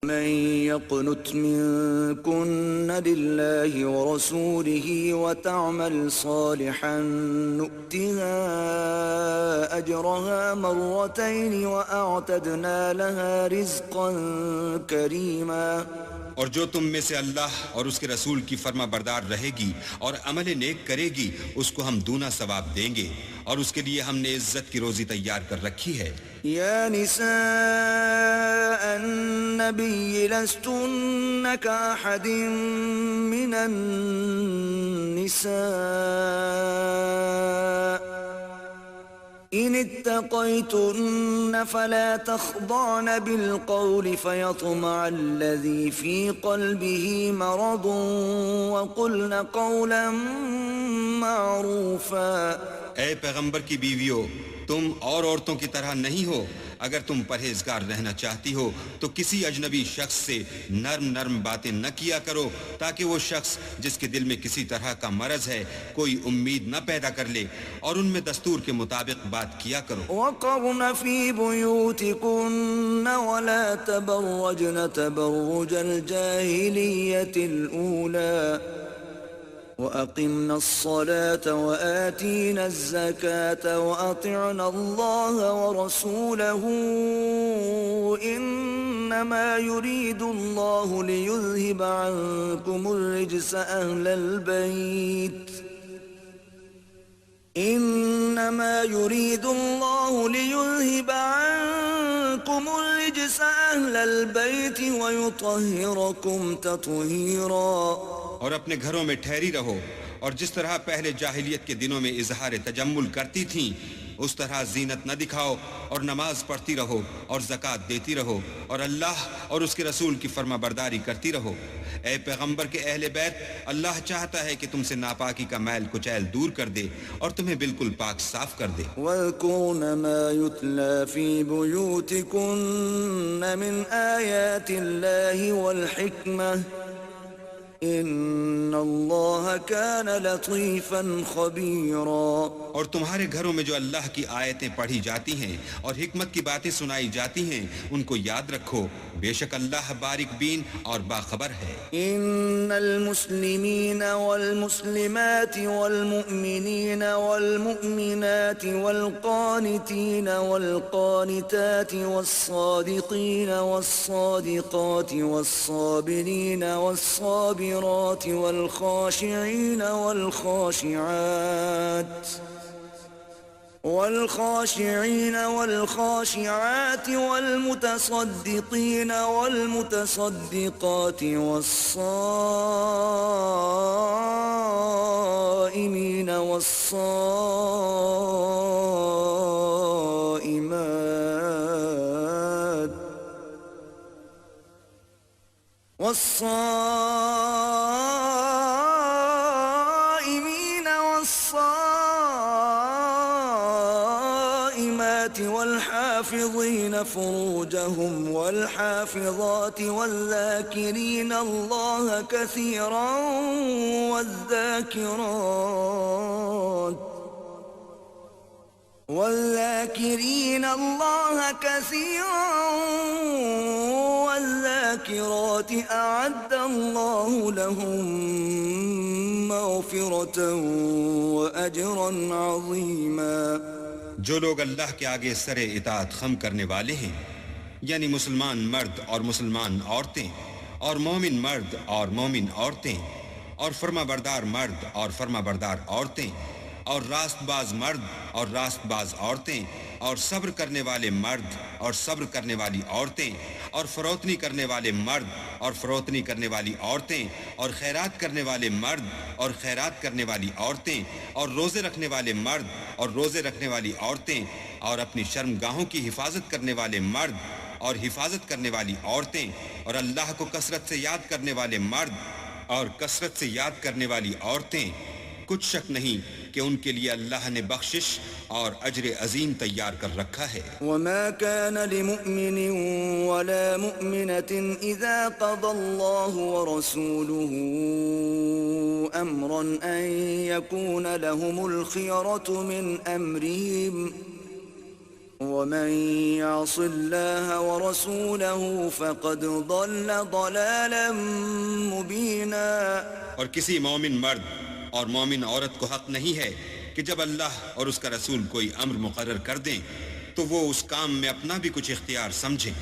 من يقنت منكن لله ورسوله وتعمل صالحا نؤتها أجرها مرتين وأعتدنا لها رزقا كريما. اور جو تم میں سے اللہ اور اس کے رسول کی فرما بردار رہے گی اور عمل نیک کرے گی اس کو ہم دونا ثواب دیں گے اور اس کے لیے ہم نے عزت کی روزی تیار کر رکھی ہے. یا نساء النبی لستن کاحد من النساء إن اتقيتن فلا تخضعن بالقول فيطمع الذي في قلبه مرض وقلن قولا معروفا. اے پیغمبر کی بیویو، تم اور عورتوں کی طرح نہیں ہو. اگر تم پرہیزگار رہنا چاہتی ہو تو کسی اجنبی شخص سے نرم نرم باتیں نہ کیا کرو تاکہ وہ شخص جس کے دل میں کسی طرح کا مرض ہے کوئی امید نہ پیدا کر لے، اور ان میں دستور کے مطابق بات کیا کرو. وقرن في بيوتكن ولا تبرجن تبرج الجاهلية الأولى وأقمنا الصلاة وآتينا الزكاة وأطعنا الله ورسوله إنما يريد الله ليذهب عنكم الرجس أهل البيت إنما يريد الله ليذهب عنكم الرجس أهل البيت ويطهركم تطهيرا. اور اپنے گھروں میں ٹھہری رہو، اور جس طرح پہلے جاہلیت کے دنوں میں اظہار تجمل کرتی تھیں اس طرح زینت نہ دکھاؤ، اور نماز پڑھتی رہو اور زکوٰۃ دیتی رہو اور اللہ اور اس کے رسول کی فرما برداری کرتی رہو. اے پیغمبر کے اہل بیت، اللہ چاہتا ہے کہ تم سے ناپاکی کا میل کچیل دور کر دے اور تمہیں بالکل پاک صاف کر دے. وَاذْكُرْنَ مَا يُتْلَى فِي بُيُوتِكُنَّ مِنْ آيَاتِ اللَّهِ وَالْحِكْمَةِ ان اللہ کان لطیفا خبیرا. اور تمہارے گھروں میں جو اللہ کی آیتیں پڑھی جاتی ہیں اور حکمت کی باتیں سنائی جاتی ہیں ان کو یاد رکھو، بے شک اللہ باریک بین اور باخبر ہے. ان المسلمین والمسلمات والمؤمنین والمؤمنات والقانتین والقانتات والصادقین والصادقات والصابرین والصابرین والخاشعين والخاشعات والمتصدقين والمتصدقات والصائمين والصائمات والصائمات والحافظين فروجهم والحافظات والذاكرين الله كثيرا والذاكرين الله كثيرا والذاكرات أعد الله لهم مغفرة وأجرا عظيما. جو لوگ اللہ کے آگے سر اطاعت خم کرنے والے ہیں، یعنی مسلمان مرد اور مسلمان عورتیں اور مومن مرد اور مومن عورتیں اور فرما بردار مرد اور فرما بردار عورتیں اور راست باز مرد اور راست باز عورتیں اور صبر کرنے والے مرد اور صبر کرنے والی عورتیں اور فروتنی کرنے والے مرد اور فروتنی کرنے والی عورتیں اور خیرات کرنے والے مرد اور خیرات کرنے والی عورتیں اور روزے رکھنے والے مرد اور روزے رکھنے والی عورتیں اور اپنی شرمگاہوں کی حفاظت کرنے والے مرد اور حفاظت کرنے والی عورتیں اور اللہ کو کثرت سے یاد کرنے والے مرد اور کثرت سے یاد کرنے والی عورتیں. کچھ شک نہیں کہ ان کے لیے اللہ نے بخشش اور اجر عظیم تیار کر رکھا ہے. وما كان لمؤمن ولا مؤمنة اذا قضى الله ورسوله امرا ان يكون لهم الخيرة من امرهم ومن يعص الله ورسوله فقد ضل ضلالا مبينا. اور کسی مومن مرد اور مومن عورت کو حق نہیں ہے کہ جب اللہ اور اس کا رسول کوئی امر مقرر کر دیں تو وہ اس کام میں اپنا بھی کچھ اختیار سمجھیں،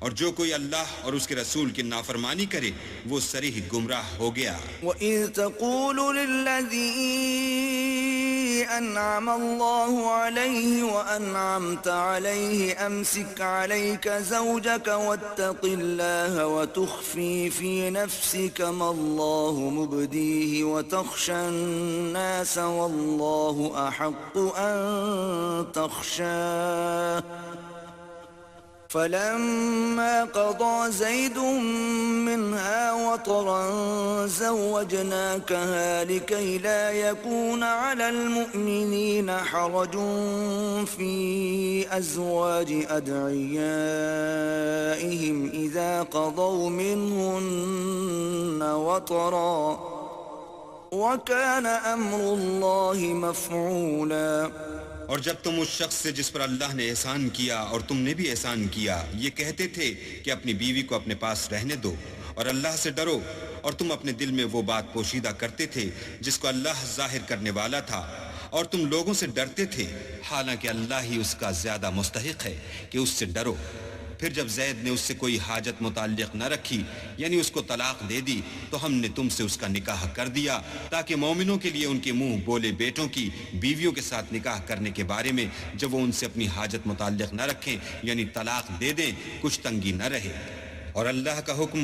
اور جو کوئی اللہ اور اس کے رسول کی نافرمانی کرے وہ صریح گمراہ ہو گیا. وَإِذْ تَقُولُ لِلَّذِي أَنْعَمَ اللَّهُ عَلَيْهِ وَأَنْعَمْتَ عَلَيْهِ أَمْسِكْ عَلَيْكَ زَوْجَكَ وَاتَّقِ اللَّهَ وَتُخْفِي فِي نَفْسِكَ مَا اللَّهُ مُبْدِيهِ وَتَخْشَى النَّاسَ وَاللَّهُ أَحَقُّ أَن تَخْشَاهُ. فلما قضى زيد منها وطرا زوجناكها لكي لا يكون على المؤمنين حرج في أزواج أدعيائهم إذا قضوا منهن وطرا وكان أمر الله مفعولا. اور جب تم اس شخص سے جس پر اللہ نے احسان کیا اور تم نے بھی احسان کیا یہ کہتے تھے کہ اپنی بیوی کو اپنے پاس رہنے دو اور اللہ سے ڈرو، اور تم اپنے دل میں وہ بات پوشیدہ کرتے تھے جس کو اللہ ظاہر کرنے والا تھا، اور تم لوگوں سے ڈرتے تھے حالانکہ اللہ ہی اس کا زیادہ مستحق ہے کہ اس سے ڈرو. پھر جب زید نے اس سے کوئی حاجت متعلق نہ رکھی یعنی اس کو طلاق دے دی تو ہم نے تم سے اس کا نکاح کر دیا تاکہ مومنوں کے لیے ان کے منہ بولے بیٹوں کی بیویوں کے ساتھ نکاح کرنے کے بارے میں جب وہ ان سے اپنی حاجت متعلق نہ رکھیں یعنی طلاق دے دیں کچھ تنگی نہ رہے، اور اللہ کا حکم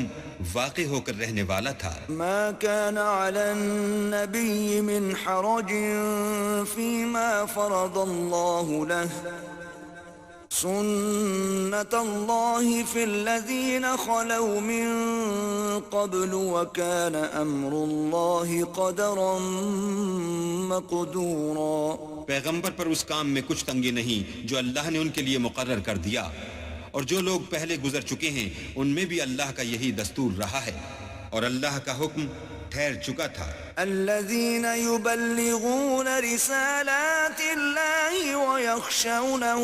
واقع ہو کر رہنے والا تھا. ما كان على النبي من حرج فيما فرض الله له سنة الله في الذين خلوا من قبل وكان أمر الله قدرا مقدورا. پیغمبر پر اس کام میں کچھ تنگی نہیں جو اللہ نے ان کے لیے مقرر کر دیا، اور جو لوگ پہلے گزر چکے ہیں ان میں بھی اللہ کا یہی دستور رہا ہے، اور اللہ کا حکم ٹھہر چکا تھا. الذين يبلغون رسالات الله ويخشونه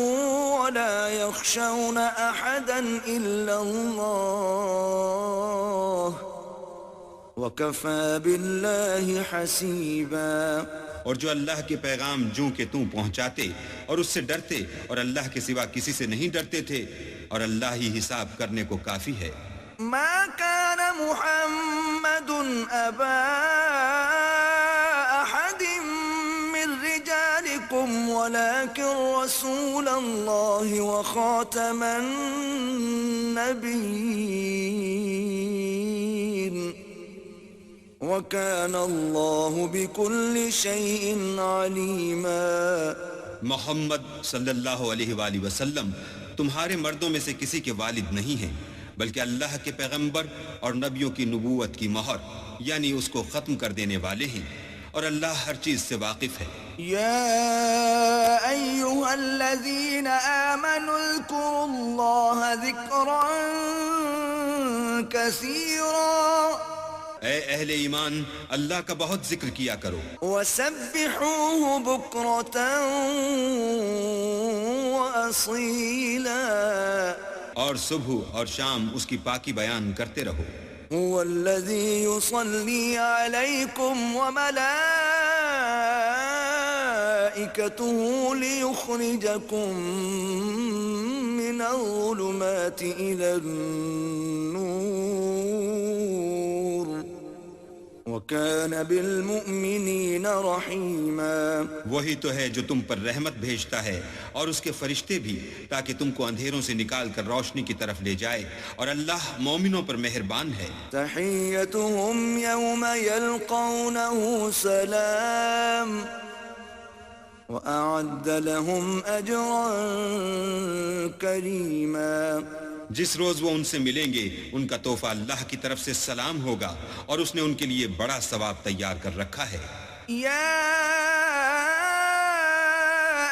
ولا يخشون أحدا إلا الله وكفى بالله حسيبا. اور جو اللہ کے پیغام جوں کہ توں پہنچاتے اور اس سے ڈرتے اور اللہ کے سوا کسی سے نہیں ڈرتے تھے، اور اللہ ہی حساب کرنے کو کافی ہے. ما كان محمد أبا أحد من رجالكم ولكن رسول الله وخاتم النبيين وكان الله بكل شيء عليما. محمد صلی اللہ علیہ وآلہ وسلم تمہارے مردوں میں سے کسی کے والد نہیں ہیں بلکہ اللہ کے پیغمبر اور نبیوں کی نبوت کی مہر یعنی اس کو ختم کر دینے والے ہیں، اور اللہ ہر چیز سے واقف ہے. يا أيها الذين آمنوا اذكروا الله ذكرا كثيرا. اے اہل ایمان اللہ کا بہت ذکر کیا کرو، وسبحوه بكرة وأصيلا. اور صبح اور شام اس کی پاکی بیان کرتے رہو. هو الذي يصلي عليكم وملائكته ليخرجكم من الظلمات إلى النور وَكَانَ بِالْمُؤْمِنِينَ رَحِيمًا. وہی تو ہے جو تم پر رحمت بھیجتا ہے اور اس کے فرشتے بھی، تاکہ تم کو اندھیروں سے نکال کر روشنی کی طرف لے جائے، اور اللہ مومنوں پر مہربان ہے. تَحِيَّتُهُمْ يَوْمَ يَلْقَوْنَهُ سَلَامٌ وَأَعَدَّ لَهُمْ أَجْرًا كَرِيمًا. جس روز وہ ان سے ملیں گے ان کا تحفہ اللہ کی طرف سے سلام ہوگا، اور اس نے ان کے لیے بڑا ثواب تیار کر رکھا ہے. یا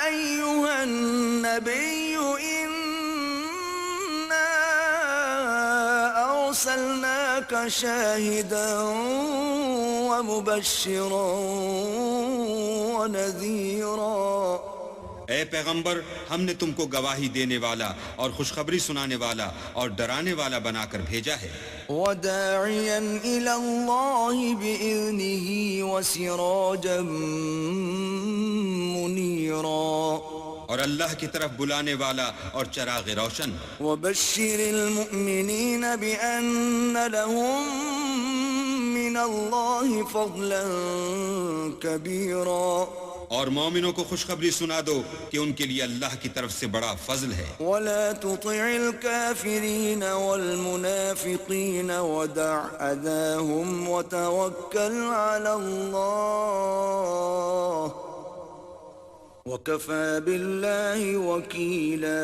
ایھا النبی انا ارسلناک شاہدا ومبشرا ونذیرا. اے پیغمبر ہم نے تم کو گواہی دینے والا اور خوشخبری سنانے والا اور ڈرانے والا بنا کر بھیجا ہے، وداعيا إلى الله بإذنه وسراجا منيرا اور اللہ کی طرف بلانے والا اور چراغ روشن۔ وبشر المؤمنين بأن لهم من الله فضلا كبيرا، اور مومنوں کو خوشخبری سنا دو کہ ان کے لیے اللہ کی طرف سے بڑا فضل ہے۔ ولا تطع الكافرين والمنافقين ودع أذاهم وتوكل على الله وكفى بالله وكيلا۔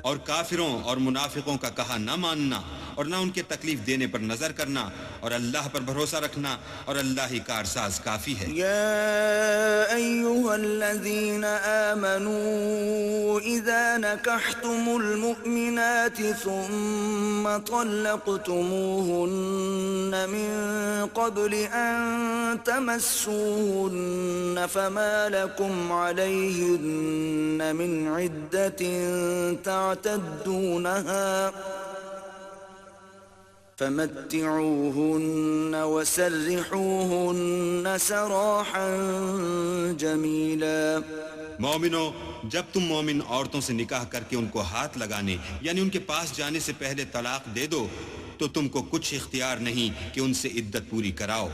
اور کافروں اور منافقوں کا کہا نہ ماننا اور نہ ان کے تکلیف دینے پر نظر کرنا، اور اللہ پر بھروسہ رکھنا، اور اللہ ہی کارساز کافی ہے۔ يا أيها الذين آمنوا إذا نكحتم المؤمنات ثم طلقتموهن من قبل أن تمسوهن فما لكم عليهن من عدة تعتدونها فمتعوهن وسرحوهن سراحا جميلا۔ مومنو، جب تم مومن عورتوں سے نکاح کر کے ان کو ہاتھ لگانے یعنی ان کے پاس جانے سے پہلے طلاق دے دو تو تم کو کچھ اختیار نہیں کہ ان سے عدت پوری کراؤ،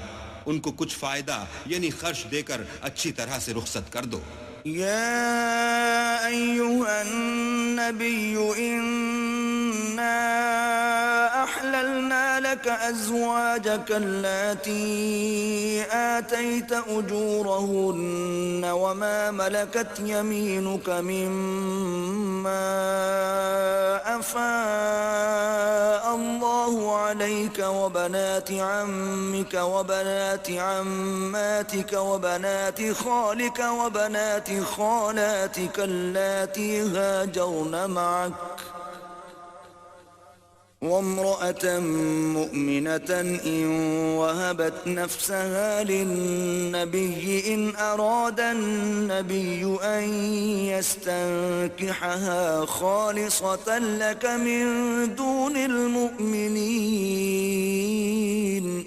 ان کو کچھ فائدہ یعنی خرچ دے کر اچھی طرح سے رخصت کر دو۔ يا أيها النبي إنا أحللنا لك أزواجك اللاتي آتيت أجورهن وما ملكت يمينك مما أفاء الله عليك وبنات عمك وبنات عماتك وبنات خالك وبنات خالاتك اللاتي هاجرن معك وامرأة مؤمنة إن وهبت نفسها للنبي إن أراد النبي أن يستنكحها خالصة لك من دون المؤمنين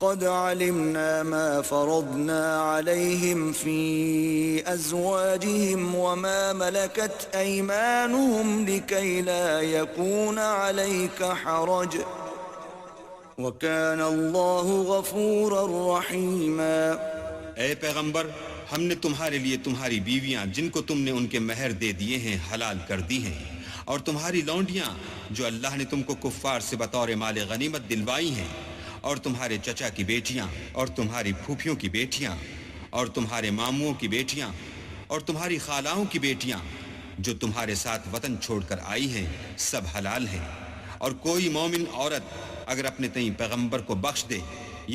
قد علمنا ما فرضنا عليهم في أزواجهم وما ملكت أيمانهم لكي لا يكون عليك حرج وكان الله غفورا رحيما۔ اے پیغمبر، ہم نے تمہارے لیے تمہاری بیویاں جن کو تم نے ان کے مہر دے دیے ہیں حلال کر دی ہیں، اور تمہاری لونڈیاں جو اللہ نے تم کو کفار سے بطور مال غنیمت دلوائی ہیں، اور تمہارے چچا کی بیٹیاں اور تمہاری پھوپھیوں کی بیٹیاں اور تمہارے ماموں کی بیٹیاں اور تمہاری خالاؤں کی بیٹیاں جو تمہارے ساتھ وطن چھوڑ کر آئی ہیں، سب حلال ہیں۔ اور کوئی مومن عورت اگر اپنے تئیں پیغمبر کو بخش دے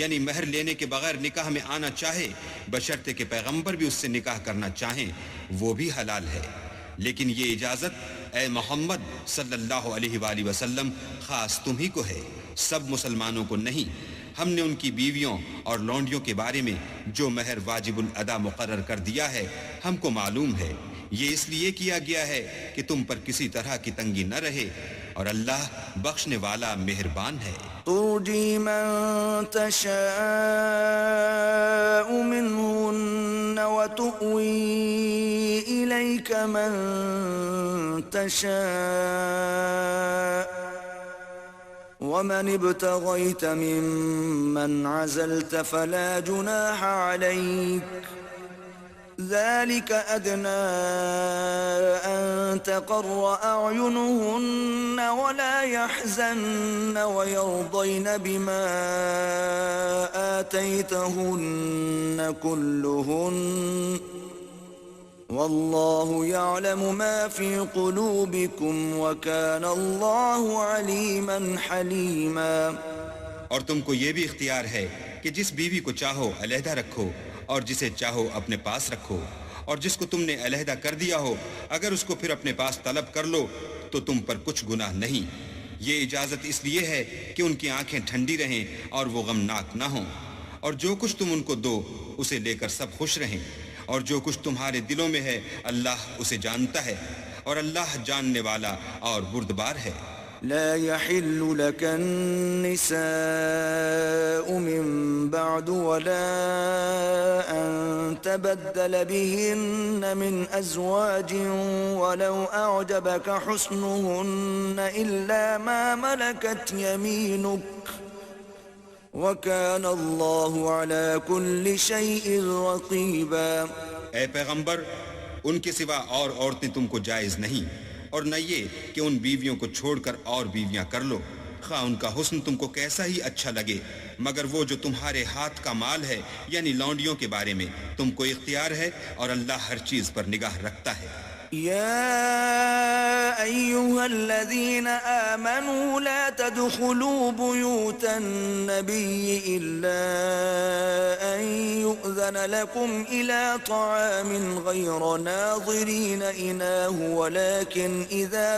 یعنی مہر لینے کے بغیر نکاح میں آنا چاہے بشرطے کہ پیغمبر بھی اس سے نکاح کرنا چاہیں، وہ بھی حلال ہے۔ لیکن یہ اجازت اے محمد صلی اللہ علیہ وآلہ وسلم خاص تم ہی کو ہے، سب مسلمانوں کو نہیں۔ ہم نے ان کی بیویوں اور لونڈیوں کے بارے میں جو مہر واجب الادا مقرر کر دیا ہے ہم کو معلوم ہے، یہ اس لیے کیا گیا ہے کہ تم پر کسی طرح کی تنگی نہ رہے، اور اللہ بخشنے والا مہربان ہے۔ ترجي من تشاء منهن وتؤوي إليك من تشاء ومن ابتغيت ممن عزلت فلا جناح عليك ذلك أدنى أن تقر أعينهن ولا يحزن ويرضين بما آتيتهن كلهن والله يعلم ما في قلوبكم وكان الله عليما حليما۔ اور تم کو یہ بھی اختیار ہے کہ جس بیوی کو چاہو علیحدہ رکھو اور جسے چاہو اپنے پاس رکھو، اور جس کو تم نے علیحدہ کر دیا ہو اگر اس کو پھر اپنے پاس طلب کر لو تو تم پر کچھ گناہ نہیں۔ یہ اجازت اس لیے ہے کہ ان کی آنکھیں ٹھنڈی رہیں اور وہ غمناک نہ ہوں، اور جو کچھ تم ان کو دو اسے لے کر سب خوش رہیں، اور جو کچھ تمہارے دلوں میں ہے اللہ اسے جانتا ہے، اور اللہ جاننے والا اور بردبار ہے۔ لا يحل لك النساء من بعد ولا أن تبدل بهن من أزواج ولو أعجبك حسنهن إلا ما ملكت يمينك وكان الله على كل شيء رقيبا۔ اے پیغمبر، ان کے سوا اور عورتیں تم کو جائز نہیں، اور نہ یہ کہ ان بیویوں کو چھوڑ کر اور بیویاں کر لو، خواہ ان کا حسن تم کو کیسا ہی اچھا لگے، مگر وہ جو تمہارے ہاتھ کا مال ہے یعنی لونڈیوں کے بارے میں تم کو اختیار ہے، اور اللہ ہر چیز پر نگاہ رکھتا ہے۔ يا أيها الذين آمنوا لا تدخلوا بيوت النبي إلا أن يؤذن لكم إلى طعام غير ناظرين إناه ولكن إذا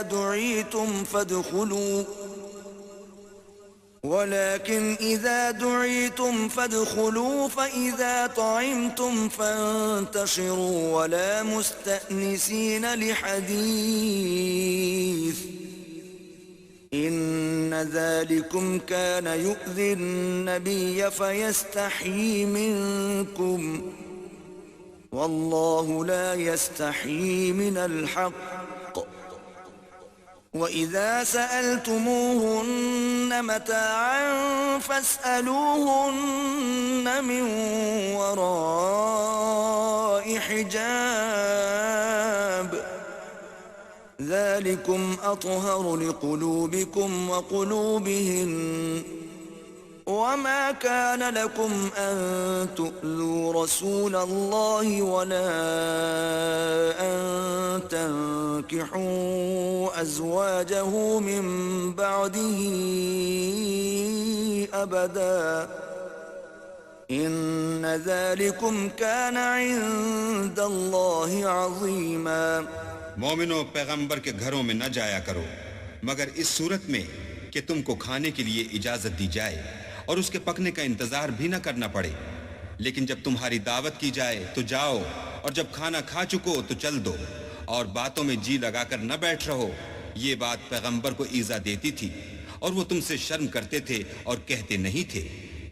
دعيتم فادخلوا فإذا طعمتم فانتشروا ولا مستأنسين لحديث إن ذلكم كان يؤذي النبي فيستحيي منكم والله لا يستحيي من الحق وَإِذَا سَأَلْتُمُوهُنَّ مَتَاعًا فَاسْأَلُوهُنَّ مِنْ وَرَاءِ حِجَابٍ ذَلِكُمْ أَطْهَرُ لِقُلُوبِكُمْ وَقُلُوبِهِنَّ وَمَا كَانَ لَكُمْ أَن تُؤْذُوا رَسُولَ اللَّهِ وَلَا أَن تَنكِحُوا أَزْوَاجَهُ مِن بَعْدِهِ أَبَدًا إِنَّ ذَلِكُمْ كَانَ عِندَ اللَّهِ عَظِيمًا۔ مومنو، پیغمبر کے گھروں میں نہ جایا کرو مگر اس صورت میں کہ تم کو کھانے کے لیے اجازت دی جائے اور اس کے پکنے کا انتظار بھی نہ کرنا پڑے، لیکن جب تمہاری دعوت کی جائے تو جاؤ، اور جب کھانا کھا چکو تو چل دو، اور باتوں میں جی لگا کر نہ بیٹھ رہو۔ یہ بات پیغمبر کو ایذا دیتی تھی اور وہ تم سے شرم کرتے تھے اور کہتے نہیں تھے،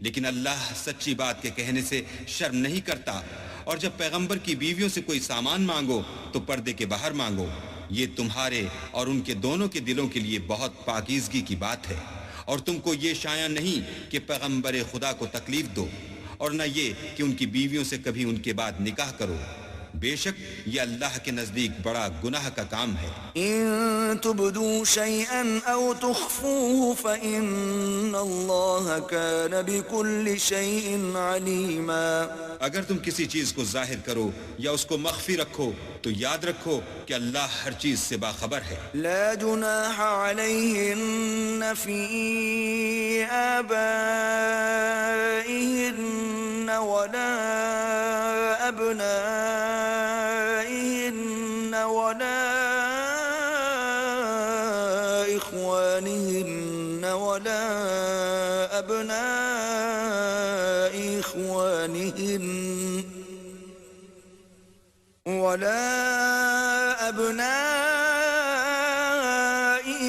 لیکن اللہ سچی بات کے کہنے سے شرم نہیں کرتا۔ اور جب پیغمبر کی بیویوں سے کوئی سامان مانگو تو پردے کے باہر مانگو، یہ تمہارے اور ان کے دونوں کے دلوں کے لیے بہت پاکیزگی کی بات ہے، اور تم کو یہ شایع نہیں کہ پیغمبر خدا کو تکلیف دو، اور نہ یہ کہ ان کی بیویوں سے کبھی ان کے بعد نکاح کرو، بے شک یہ اللہ کے نزدیک بڑا گناہ کا کام ہے۔ إن تبدوا شيئا أو تخفوه فإن الله كان بكل شيء عليما۔ اگر تم کسی چیز کو ظاہر کرو یا اس کو مخفی رکھو تو یاد رکھو کہ اللہ ہر چیز سے باخبر ہے۔ لا جناح عليهن في آبائهن ولا أبنائهن ولا إخوانهن ولا أبناء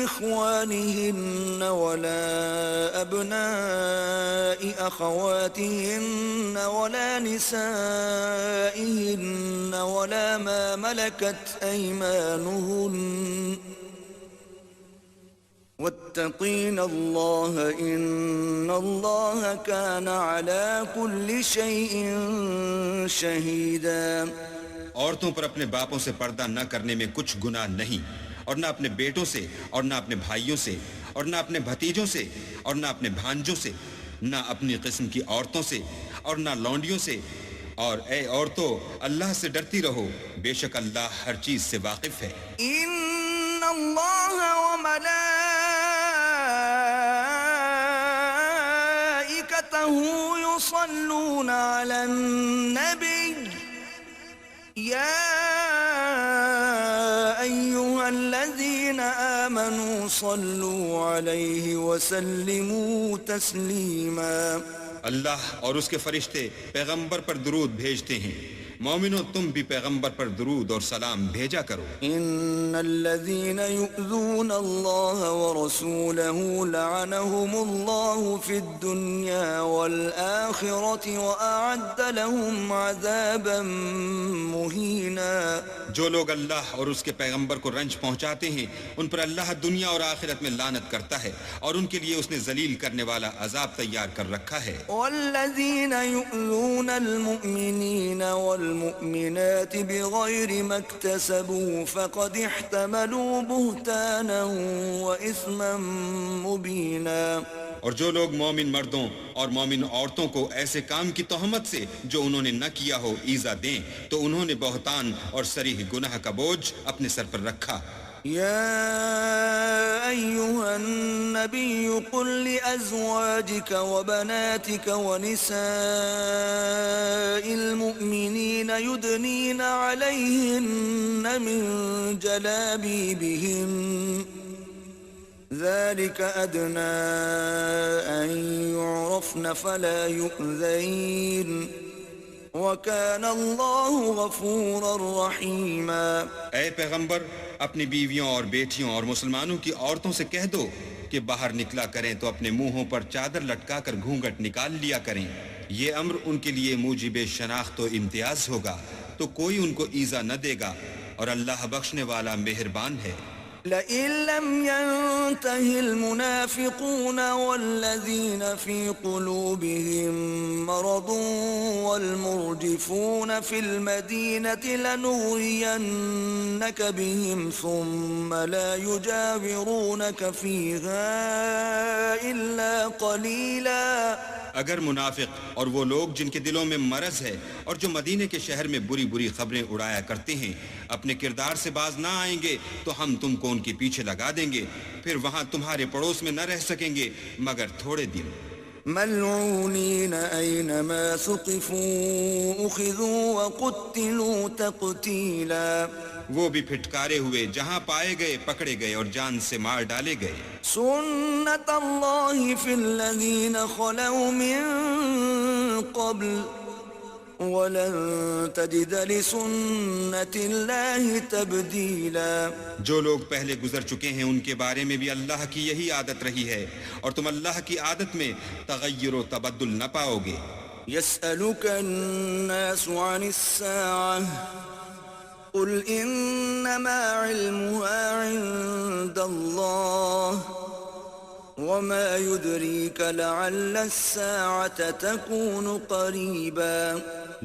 إخوانهن ولا أبناء أخواتهن ولا نسائهن ولا ما ملكت أيمانهن واتقين الله إن الله كان على كل شيء شهيدا۔ عورتوں پر اپنے باپوں سے پردہ نہ کرنے میں کچھ گناہ نہیں، اور نہ اپنے بیٹوں سے، اور نہ اپنے بھائیوں سے، اور نہ اپنے بھتیجوں سے، اور نہ اپنے بھانجوں سے، نہ اپنی قسم کی عورتوں سے، اور نہ لونڈیوں سے۔ اور اے عورتوں، اللہ سے ڈرتی رہو، بے شک اللہ ہر چیز سے واقف ہے۔ إن الله وملائكته يصلون على النبي يا أيها الذين آمنوا صلوا عليه وسلموا تسليما۔ اللہ اور اس کے فرشتے پیغمبر پر درود بھیجتے ہیں، مومنو تم بھی پیغمبر پر درود اور سلام بھیجا کرو. ان الذين يؤذون الله ورسوله لعنهم الله في الدنيا والآخرة وأعد لهم عذابا مهينا. جو لوگ اللہ اور اس کے پیغمبر کو رنج پہنچاتے ہیں ان پر اللہ دنیا اور آخرت میں لعنت کرتا ہے اور ان کے لیے اس نے ذلیل کرنے والا عذاب تیار کر رکھا ہے. والذين يؤذون المؤمنين والمؤمنات بغير ما اكتسبوا فقد احتملوا بهتانا وإثما مبينا. اور جو لوگ مومن مردوں اور مومن عورتوں کو ایسے کام کی تہمت سے جو انہوں نے نہ کیا ہو ایذا دیں تو انہوں نے بہتان اور صریح گناہ کا بوجھ اپنے سر پر رکھا. يا أيها النبي قل لأزواجك وبناتك ونساء المؤمنين يدنين عليهن من جلابيبهن ذلك أدنى أن يعرفن فلا يؤذين وَكَانَ اللَّهُ غَفُورًا رَحِيمًا. اے پیغمبر اپنی بیویوں اور بیٹیوں اور مسلمانوں کی عورتوں سے کہہ دو کہ باہر نکلا کریں تو اپنے منہوں پر چادر لٹکا کر گھونگھٹ نکال لیا کریں. یہ امر ان کے لیے موجب شناخت و امتیاز ہوگا تو کوئی ان کو ایذا نہ دے گا اور اللہ بخشنے والا مہربان ہے. لئن لم ينته المنافقون والذين في قلوبهم مرض والمرجفون في المدينة لنغرينك بهم ثم لا يجاورونك فيها إلا قليلا. اگر منافق اور وہ لوگ جن کے دلوں میں مرض ہے اور جو مدینے کے شہر میں بری بری خبریں اڑایا کرتے ہیں اپنے کردار سے باز نہ آئیں گے تو ہم تم کو ان کے پیچھے لگا دیں گے پھر وہاں تمہارے پڑوس میں نہ رہ سکیں گے مگر تھوڑے دن. ملعونين أينما ثقفوا أخذوا وقتلوا تقتيلا. وہ بھی پھٹکارے ہوئے جہاں پائے گئے پکڑے گئے اور جان سے مار ڈالے گئے. سنت اللہ فی الذین خلوا من قبل وَلَن تَجِدَ لِسُنَّةِ اللَّهِ تَبْدِيلًا. جو لوگ پہلے گزر چکے ہیں ان کے بارے میں بھی اللہ کی یہی عادت رہی ہے اور تم اللہ کی عادت میں تغیر و تبدل نہ پاؤ گے. يَسْأَلُكَ النَّاسُ عَنِ السَّاعَةِ قُلْ إِنَّمَا عِلْمُهَا عِندَ اللَّهِ وَمَا يُدْرِيكَ لَعَلَّ السَّاعَةَ تَكُونُ قَرِيبًا.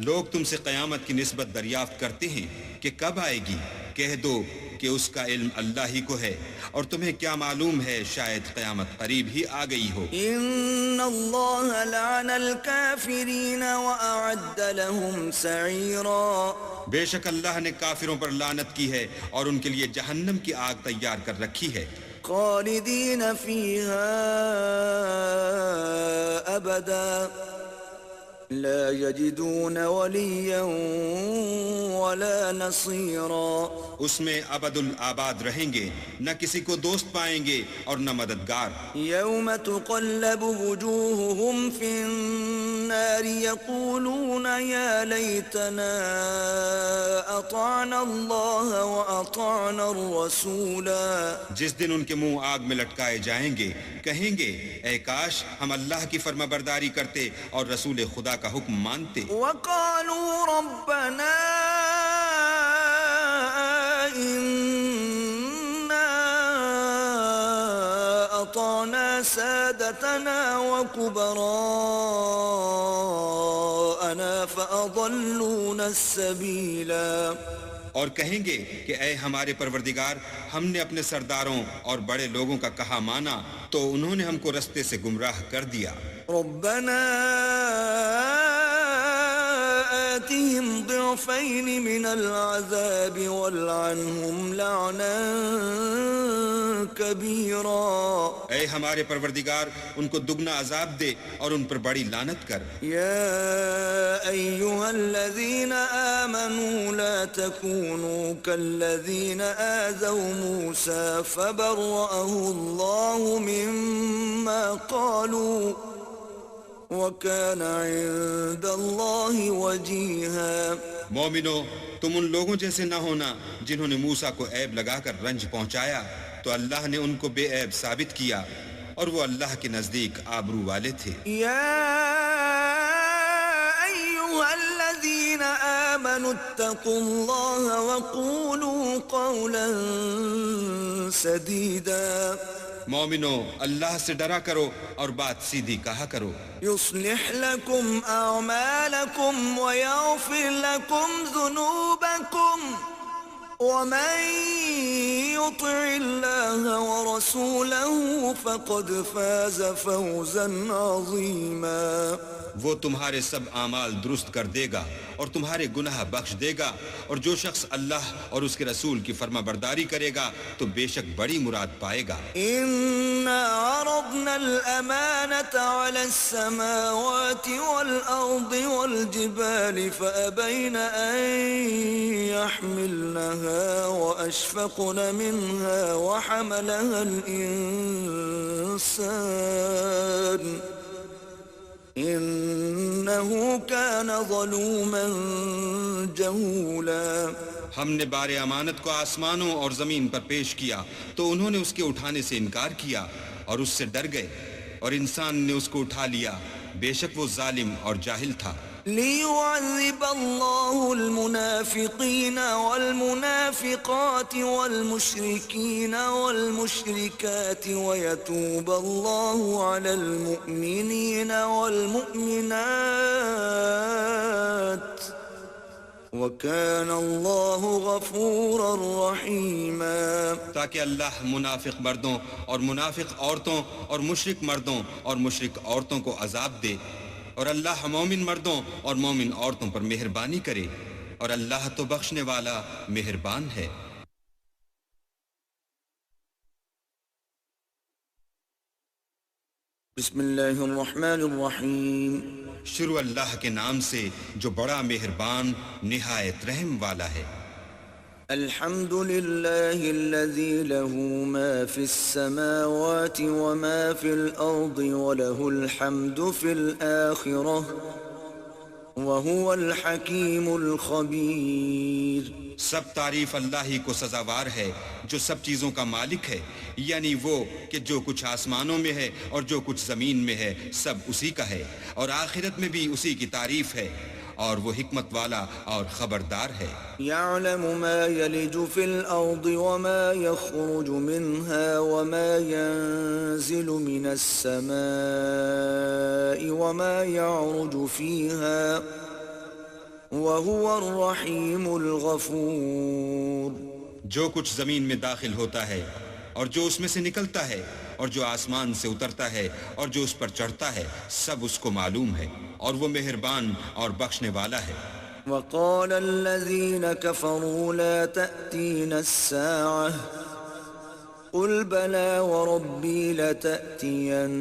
لوگ تم سے قیامت کی نسبت دریافت کرتے ہیں کہ کب آئے گی. کہہ دو کہ اس کا علم اللہ ہی کو ہے اور تمہیں کیا معلوم ہے شاید قیامت قریب ہی آ گئی ہو. ان اللہ لعن الکافرین واعد لهم سعیرا. بے شک اللہ نے کافروں پر لعنت کی ہے اور ان کے لیے جہنم کی آگ تیار کر رکھی ہے. خالدین فیہا ابدا لا يجدون وليا ولا نصيرا. اس میں ابد الآباد رہیں گے نہ کسی کو دوست پائیں گے اور نہ مددگار. يوم تقلب وجوههم في النار يقولون يا ليتنا أطعنا الله وأطعنا الرسولا. جس دن ان کے منہ آگ میں لٹکائے جائیں گے کہیں گے اے کاش ہم اللہ کی فرما برداری کرتے اور رسول خدا کا حکم مانتے. وقالوا ربنا إنا أطعنا سادتنا وكبراءنا فأضلونا السبيلا. اور کہیں گے کہ اے ہمارے پروردگار ہم نے اپنے سرداروں اور بڑے لوگوں کا کہا مانا تو انہوں نے ہم کو رستے سے گمراہ کر دیا. ربنا آتهم ضعفين من العذاب والعنهم لعنا كبيرا. اے ہمارے پروردگار ان کو دگنا عذاب دے اور ان پر بڑی لعنت کر. يا أيها الذين آمنوا لا تكونوا كالذين آذوا موسى فبرأه الله مما قالوا وَكَانَ عِندَ اللَّهِ وَجِيهًا. مومنو، تم ان لوگوں جیسے نہ ہونا جنہوں نے موسیٰ کو عیب لگا کر رنج پہنچایا تو اللہ نے ان کو بے عیب ثابت کیا اور وہ اللہ کے نزدیک آبرو والے تھے۔ يا أيها الذين آمنوا اتقوا الله وقولوا قولا سديدا مومنو، اللہ سے ڈرا کرو اور بات سیدھی کہا کرو۔ يصلح لكم أعمالكم ويغفر لكم ذنوبكم ومن يطع الله ورسوله فقد فاز فوزا عظيما۔ وہ تمہارے سب اعمال درست کر دے گا اور تمہارے گناہ بخش دے گا، اور جو شخص اللہ اور اس کے رسول کی فرما برداری کرے گا تو بے شک بڑی مراد پائے گا۔ إنا عرضنا الأمانة على السماوات والأرض والجبال فأبين أن يحملنها وأشفقن منها وحملها الإنسان إنه كان ظلوما جهولا۔ ہم نے بار امانت کو آسمانوں اور زمین پر پیش کیا تو انہوں نے اس کے اٹھانے سے انکار کیا اور اس سے ڈر گئے، اور انسان نے اس کو اٹھا لیا، بے شک وہ ظالم اور جاہل تھا۔ ليعذب الله المنافقين والمنافقات والمشركين والمشركات ويتوب الله على المؤمنين والمؤمنات وكان الله غفورا رحيما۔ تاکہ اللہ منافق مردوں اور منافق عورتوں اور مشرک مردوں اور مشرک عورتوں کو عذاب دے، اور اللہ مومن مردوں اور مومن عورتوں پر مہربانی کرے، اور اللہ تو بخشنے والا مہربان ہے۔ بسم اللہ الرحمن الرحیم۔ شروع اللہ کے نام سے جو بڑا مہربان نہایت رحم والا ہے۔ الحمد للہ الذی له ما فی السماوات وما فی الارض وله الحمد فی الآخرہ وهو الحکیم الخبیر۔ سب تعریف اللہ ہی کو سزاوار ہے جو سب چیزوں کا مالک ہے، یعنی وہ کہ جو کچھ آسمانوں میں ہے اور جو کچھ زمین میں ہے سب اسی کا ہے، اور آخرت میں بھی اسی کی تعریف ہے، اور وہ حکمت والا اور خبردار ہے۔ يعلم ما يلج في الأرض وما يخرج منها وما ينزل من السماء وما يعرج فيها وهو الرحيم الغفور۔ جو کچھ زمین میں داخل ہوتا ہے اور جو اس میں سے نکلتا ہے اور جو آسمان سے اترتا ہے اور جو اس پر چڑھتا ہے سب اس کو معلوم ہے، اور وہ مہربان اور بخشنے والا ہے۔ وقال الذين كفروا لا تأتينا الساعة قل بلى وربي لتأتينكم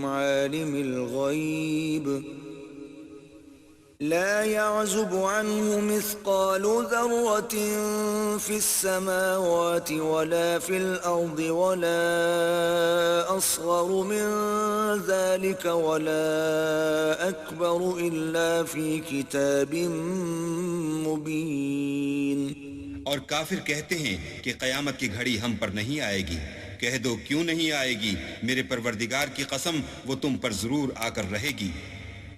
عالم الغيب لا يعزب عنه مثقال ذرة في السماوات ولا في الأرض ولا أصغر من ذلك ولا أكبر إلا في كتاب مبين۔ اور کافر کہتے ہیں کہ قیامت کی گھڑی ہم پر نہیں آئے گی، کہہ دو کیوں نہیں آئے گی، میرے پروردگار کی قسم وہ تم پر ضرور آ کر رہے گی۔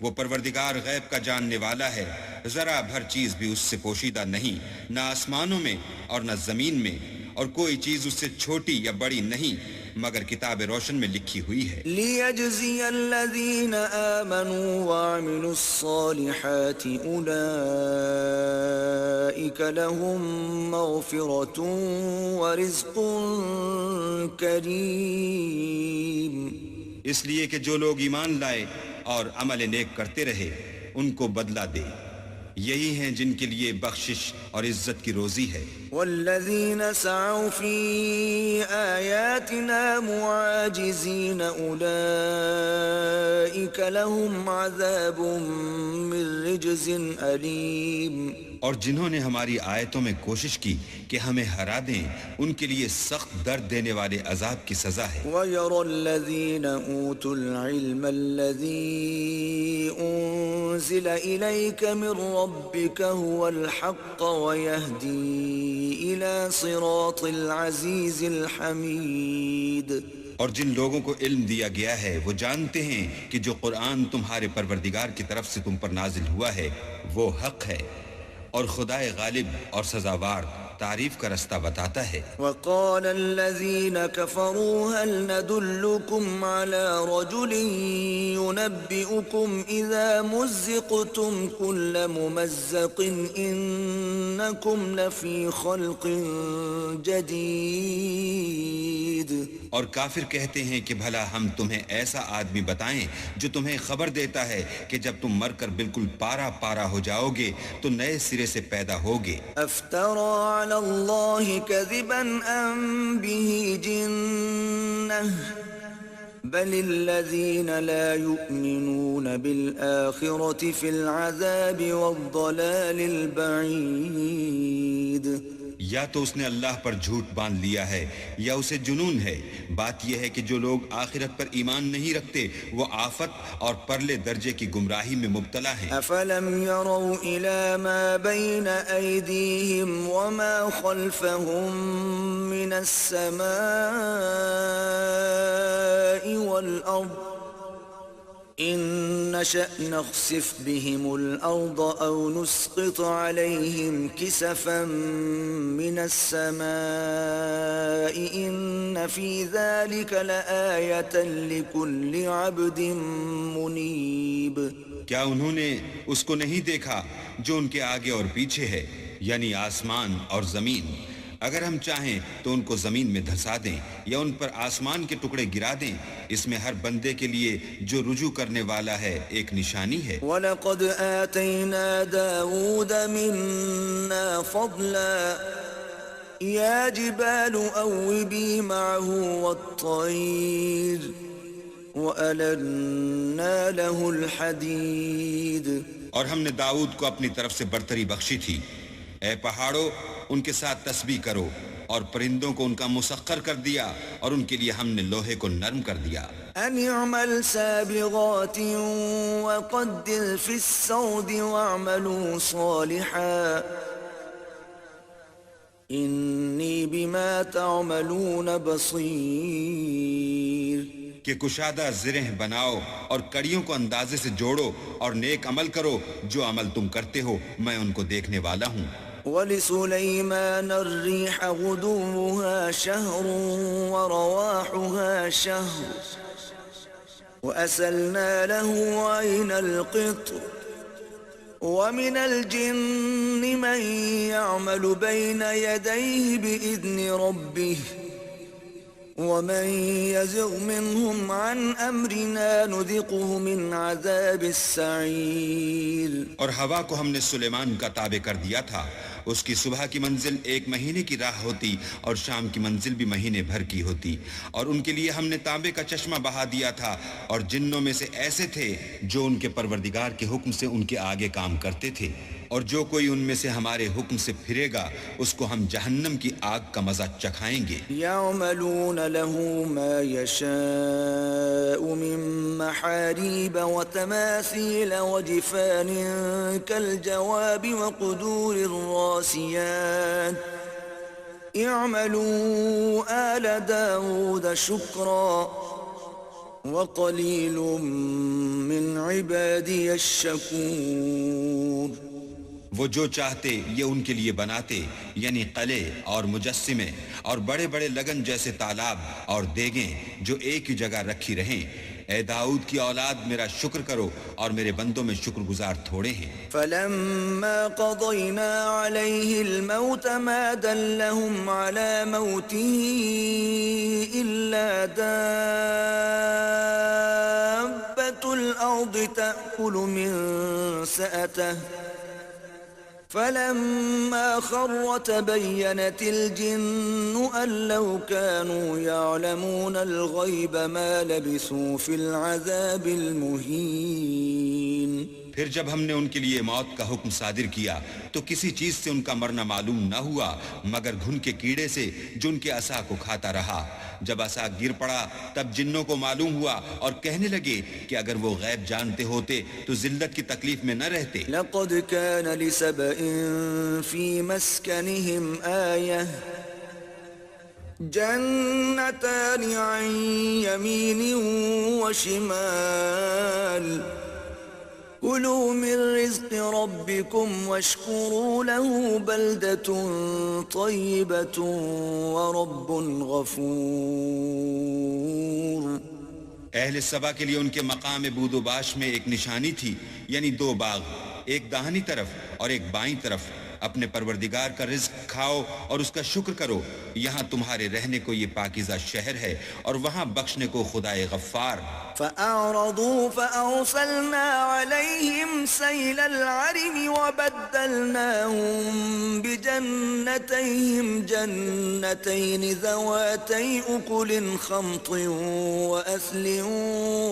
وہ پروردگار غیب کا جاننے والا ہے، ذرا بھر چیز بھی اس سے پوشیدہ نہیں، نہ آسمانوں میں اور نہ زمین میں، اور کوئی چیز اس سے چھوٹی یا بڑی نہیں مگر کتاب روشن میں لکھی ہوئی ہے۔ لِيَجْزِيَ الَّذِينَ آمَنُوا وَعَمِلُوا الصَّالِحَاتِ أُولَئِكَ لَهُم مَّغْفِرَةٌ وَرِزْقٌ كَرِيمٌ۔ اس لیے کہ جو لوگ ایمان لائے اور عمل نیک کرتے رہے ان کو بدلہ دے، یہی ہیں جن کے لیے بخشش اور عزت کی روزی ہے۔ والذین سعوا فی آیاتنا معاجزین اولئک لهم عذاب من رجز علیم۔ اور جنہوں نے ہماری آیتوں میں کوشش کی کہ ہمیں ہرا دیں ان کے لیے سخت درد دینے والے عذاب کی سزا ہے۔ وَيَرَى الَّذِينَ أُوتُوا الْعِلْمَ الَّذِي أُنزِلَ إِلَيْكَ مِن رَّبِّكَ هُوَ الْحَقَّ وَيَهْدِي إِلَى صِرَاطِ الْعَزِيزِ الْحَمِيدِ۔ اور جن لوگوں کو علم دیا گیا ہے وہ جانتے ہیں کہ جو قرآن تمہارے پروردگار کی طرف سے تم پر نازل ہوا ہے وہ حق ہے، اور خدائے غالب اور سزاوار تعریف کا رستہ بتاتا ہے۔ وقال الذين كفروا هل ندلكم على رجل ينبئكم إذا مزقتم كل ممزق إنكم لفي خلق جديد۔ اور کافر کہتے ہیں کہ بھلا ہم تمہیں ایسا آدمی بتائیں جو تمہیں خبر دیتا ہے کہ جب تم مر کر بالکل پارا پارا ہو جاؤ گے تو نئے سرے سے پیدا ہوگے۔ افترى على الله كذبا ام به جنة بل الذين لا يؤمنون بالآخرة في العذاب والضلال البعيد۔ یا تو اس نے اللہ پر جھوٹ باندھ لیا ہے یا اسے جنون ہے۔ بات یہ ہے کہ جو لوگ آخرت پر ایمان نہیں رکھتے وہ آفت اور پرلے درجے کی گمراہی میں مبتلا ہیں۔ افلم يروا الى ما بين ايديهم وما خلفهم من السماء والارض إن نشأ نخسف بهم الأرض أو نسقط عليهم كسفا من السماء إن في ذلك لآية لكل عبد منيب۔ کیا انہوں نے اس کو نہیں دیکھا جو ان کے آگے اور پیچھے ہے، یعنی آسمان اور زمین؟ اگر ہم چاہیں تو ان کو زمین میں دھسا دیں یا ان پر آسمان کے ٹکڑے گرا دیں، اس میں ہر بندے کے لیے جو رجوع کرنے والا ہے ایک نشانی ہے۔ وَلَقَدْ آتَيْنَا دَاوُودَ مِنَّا فَضْلًا يَا جِبَالُ أَوِّبِي مَعَهُ وَالطَّيْرَ وَأَلَنَّا لَهُ الْحَدِيدَ۔ اور ہم نے داؤد کو اپنی طرف سے برتری بخشی تھی۔ اے پہاڑوں ان کے ساتھ تسبیح کرو، اور پرندوں کو ان کا مسخر کر دیا، اور ان کے لیے ہم نے لوہے کو نرم کر دیا۔ ان اعمل سابغات وقدر في السرد واعملوا صالحا انی بما تعملون بصیر۔ کہ کشادہ زرہ بناؤ اور کڑیوں کو اندازے سے جوڑو اور نیک عمل کرو، جو عمل تم کرتے ہو میں ان کو دیکھنے والا ہوں۔ وَلِسُلَيْمَانَ الرِّيحَ غُدُوُّهَا شَهْرٌ وَرَوَاحُهَا شَهْرٌ وَأَسَلْنَا لَهُ عَيْنَ الْقِطْرِ وَمِنَ الْجِنِّ مَن يَعْمَلُ بَيْنَ يَدَيْهِ بِإِذْنِ رَبِّهِ وَمَن يَزِغْ مِنْهُمْ عَنْ أَمْرِنَا نُذِقْهُ مِنْ عَذَابِ السَّعِيرِ۔ اور ہوا کو ہم نے سلیمان کا تابع کر دیا تھا، اس کی صبح کی منزل 1 مہینے کی راہ ہوتی اور شام کی منزل بھی مہینے بھر کی ہوتی، اور ان کے لیے ہم نے تانبے کا چشمہ بہا دیا تھا، اور جنوں میں سے ایسے تھے جو ان کے پروردگار کے حکم سے ان کے آگے کام کرتے تھے، اور جو کوئی ان میں سے ہمارے حکم سے پھرے گا اس کو ہم جہنم کی آگ کا مزہ چکھائیں گے۔ يعملون له ما يشاء من محاريب وتماثيل وجفان كالجواب وقدور الراسيات اعملوا آل داود شكرا وقليل من عبادي الشكور۔ وہ جو چاہتے یہ ان کے لیے بناتے، یعنی قلعے اور مجسمے اور بڑے بڑے لگن جیسے تالاب اور دیگیں جو ایک ہی جگہ رکھی رہیں۔ اے داؤد کی اولاد میرا شکر کرو، اور میرے بندوں میں شکر گزار تھوڑے ہیں۔ فَلَمَّا قَضَيْنَا عَلَيْهِ الْمَوْتَ مَا دَلَّهُمْ عَلَى مَوْتِهِ إِلَّا دَابَّةُ الْأَرْضِ تَأْكُلُ مِنْ سَأَتَهُ فلما خر تبينت الجن أن لو كانوا يعلمون الغيب ما لبثوا في العذاب المهين. پھر جب ہم نے ان کے لیے موت کا حکم صادر کیا تو کسی چیز سے ان کا مرنا معلوم نہ ہوا مگر گھن کے کیڑے سے جو ان کے عصا کو کھاتا رہا. جب عصا گر پڑا تب جنوں کو معلوم ہوا اور کہنے لگے کہ اگر وہ غیب جانتے ہوتے تو ذلت کی تکلیف میں نہ رہتے. لقد كان لسبإ في مسكنهم آية جنتان عن يمين وشمال كلوا من رزق ربكم واشكروا له بلدة طيبة ورب غفور. اہل سبا کے لیے ان کے مقام بود و باش میں ایک نشانی تھی، یعنی دو باغ، ایک داہنی طرف اور ایک بائیں طرف. اپنے پروردگار کا رزق کھاؤ اور اس کا شکر کرو. یہاں تمہارے رہنے کو یہ پاکیزہ شہر ہے اور وہاں بخشنے کو خدائے غفار. فأعرضوا فأرسلنا عليهم سيل العرم وبدلناهم بجنتيهم جنتين ذواتي أكل خمط وأثل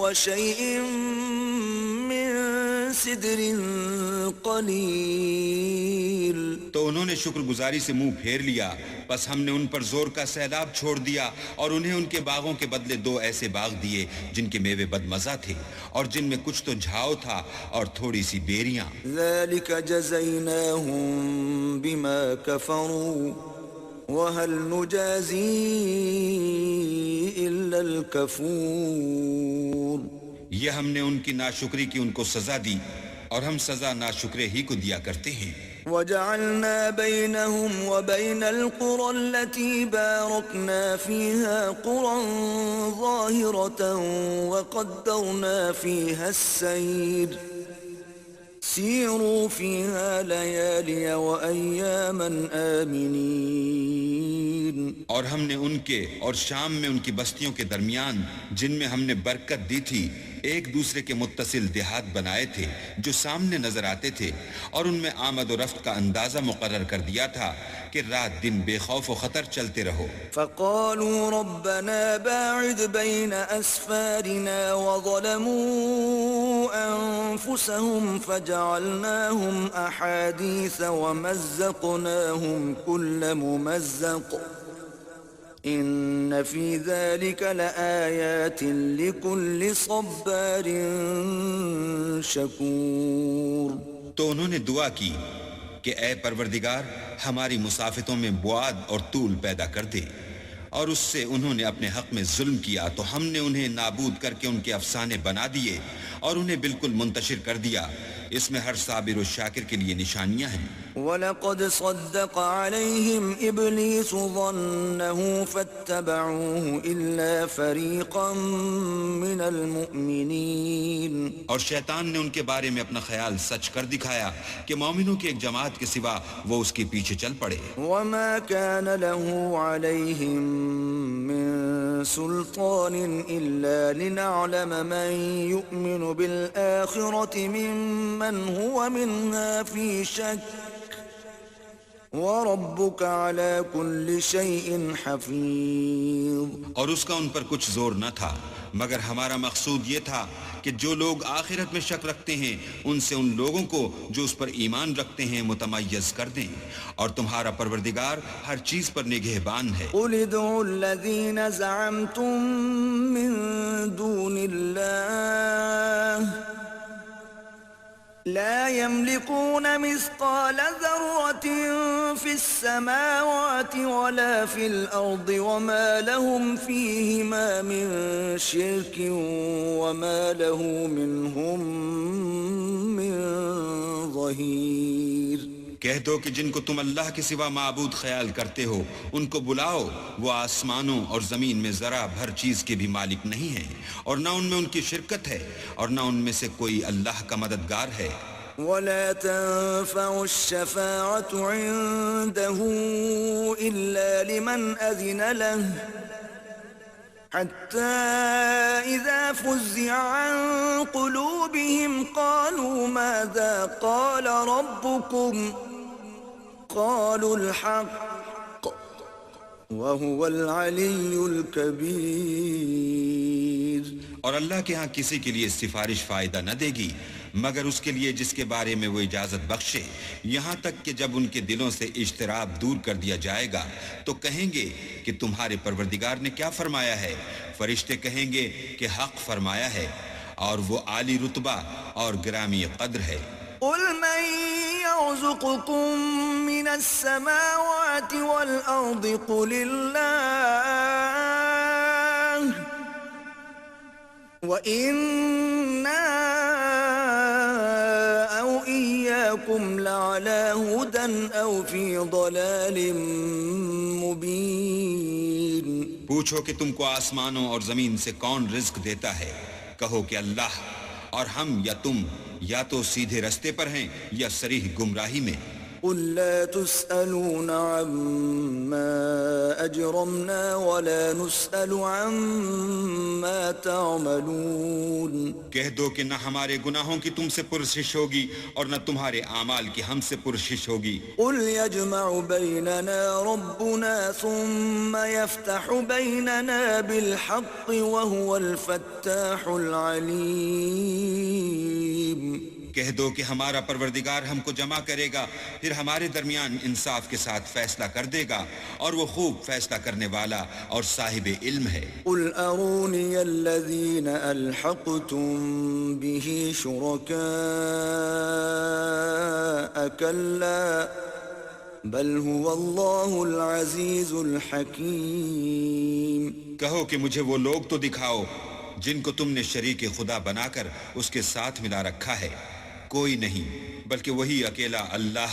وشيء من سدر قليل. تو انہوں نے شکر گزاری سے منہ پھیر لیا، بس ہم نے ان پر زور کا سیلاب چھوڑ دیا اور انہیں ان کے باغوں کے بدلے دو ایسے باغ دیے جن کے میوے بدمزہ تھے اور جن میں کچھ تو جھاؤ تھا اور تھوڑی سی بیریاں. ذلك جزيناهم بما كفروا وهل نجازي إلا الكفور. یہ ہم نے ان کی ناشکری کی ان کو سزا دی اور ہم سزا ناشکرے ہی کو دیا کرتے ہیں. وجعلنا بينهم وبين القرى التي باركنا فيها قرى ظاهرة وقدرنا فيها السير سيروا فيها ليالي وأياما آمنين. اور ہم نے ان کے اور شام میں ان کی بستیوں کے درمیان جن میں ہم نے برکت دی تھی ایک دوسرے کے متصل دیہات بنائے تھے جو سامنے نظر آتے تھے اور ان میں آمد و رفت کا اندازہ مقرر کر دیا تھا کہ رات دن بے خوف و خطر چلتے رہو. فقالوا ربنا باعد بين أسفارنا وظلموا أنفسهم فجعلناهم أحاديث ومزقناهم كل ممزق إن في ذلك لآيات لكل صبار شكور. تو انہوں نے دعا کی کہ اے پروردگار ہماری مسافتوں میں بعد اور طول پیدا کر دے، اور اس سے انہوں نے اپنے حق میں ظلم کیا تو ہم نے انہیں نابود کر کے ان کے افسانے بنا دیے اور انہیں بالکل منتشر کر دیا. اس میں ہر صابر و شاکر کے لیے نشانیاں ہیں. وَلَقَدْ صَدَّقَ عَلَيْهِمْ إِبْلِيسُ ظَنَّهُ فَاتَّبَعُوهُ إِلَّا فَرِيقًا مِّنَ الْمُؤْمِنِينَ. اور شیطان نے ان کے بارے میں اپنا خیال سچ کر دکھایا کہ مومنوں کی ایک جماعت کے سوا وہ اس کے پیچھے چل پڑے. وَمَا كَانَ لَهُ عَلَيْهِمْ مِّن سُلْطَانٍ إِلَّا لِنَعْلَمَ مَن يُؤْمِنُ بِالْآخِرَةِ مِمَّنْ هُوَ مِنْهَا فِي شَكٍّ وَرَبُّكَ عَلَى كُلِّ شَيْءٍ حَفِيظٌ. اور اس کا ان پر کچھ زور نہ تھا مگر ہمارا مقصود یہ تھا کہ جو لوگ آخرت میں شک رکھتے ہیں ان سے ان لوگوں کو جو اس پر ایمان رکھتے ہیں متمیز کر دیں، اور تمہارا پروردگار ہر چیز پر نگہبان ہے. قُلِ ادْعُوا الَّذِينَ زَعَمْتُم مِّن دُونِ اللَّهِ لا يملكون مثقال ذرة في السماوات ولا في الأرض وما لهم فيهما من شرك وما له منهم من ظهير. کہہ دو کہ جن کو تم اللہ کے سوا معبود خیال کرتے ہو ان کو بلاؤ، وہ آسمانوں اور زمین میں ذرا بھر چیز کے بھی مالک نہیں ہیں اور نہ ان میں ان کی شرکت ہے اور نہ ان میں سے کوئی اللہ کا مددگار ہے. ولا تنفع الشفاعة عنده إلا لمن أذن له حتى إذا فزع عن قلوبهم قالوا ماذا قال ربكم وقالوا الحق وهو العلی الکبیر. اور اللہ کے ہاں کسی کے لیے سفارش فائدہ نہ دے گی مگر اس کے لیے جس کے بارے میں وہ اجازت بخشے، یہاں تک کہ جب ان کے دلوں سے اجتراب دور کر دیا جائے گا تو کہیں گے کہ تمہارے پروردگار نے کیا فرمایا ہے؟ فرشتے کہیں گے کہ حق فرمایا ہے، اور وہ عالی رتبہ اور گرامی قدر ہے. قل من يرزقكم من السماوات والأرض قل الله وَإِنَّا أَوْ إِيَّاكُمْ لَعَلَى هُدًى أَوْ فِي ضَلَالٍ مُبِينٍ. پوچھو کہ تم کو آسمانوں اور زمین سے کون رزق دیتا ہے؟ کہو کہ اللہ، اور ہم یا تم یا تو سیدھے رستے پر ہیں یا صریح گمراہی میں. قل لا تسألون عما أجرمنا ولا نسأل عما تعملون. کہہ دو کہ نہ ہمارے گناہوں کی تم سے پرسش ہوگی اور نہ تمہارے اعمال کی ہم سے پرسش ہوگی. قل يجمع بيننا ربنا ثم يفتح بيننا بالحق وهو الفتاح العليم. کہہ دو کہ ہمارا پروردگار ہم کو جمع کرے گا، پھر ہمارے درمیان انصاف کے ساتھ فیصلہ کر دے گا، اور وہ خوب فیصلہ کرنے والا اور صاحب علم ہے. قل اروني الذين الحقتم به شركاء كلا بل هو الله العزيز الحكيم. کہو کہ مجھے وہ لوگ تو دکھاؤ جن کو تم نے شریک خدا بنا کر اس کے ساتھ ملا رکھا ہے. کوئی نہیں بلکہ وہی اکیلا اللہ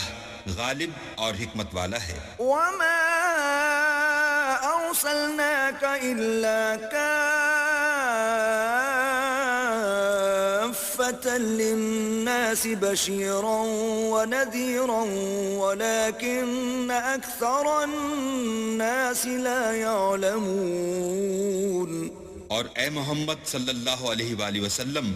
غالب اور حکمت والا ہے. وما ارسلناك الا كافة للناس بشيرا ونذيرا ولكن اكثر الناس لا يعلمون. اور اے محمد صلی اللہ علیہ وآلہ وسلم،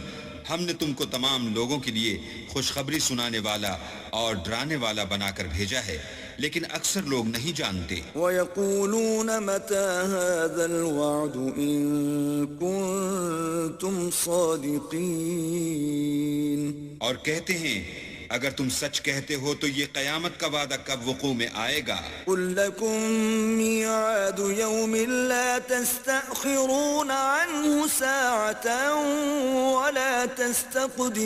ہم نے تم کو تمام لوگوں کے لیے خوشخبری سنانے والا اور ڈرانے والا بنا کر بھیجا ہے، لیکن اکثر لوگ نہیں جانتے. وَيَقُولُونَ مَتَى هَذَا الْوَعْدُ إِن كُنتُمْ صَادِقِينَ. اور کہتے ہیں اگر تم سچ کہتے ہو تو یہ قیامت کا وعدہ کب وقوع میں آئے گا؟ قُل لَّكُم مِّيعَادُ يَوْمٍ لَّا تَسْتَأْخِرُونَ عَنْهُ سَاعَةً وَلَا تَسْتَقْدِمُونَ.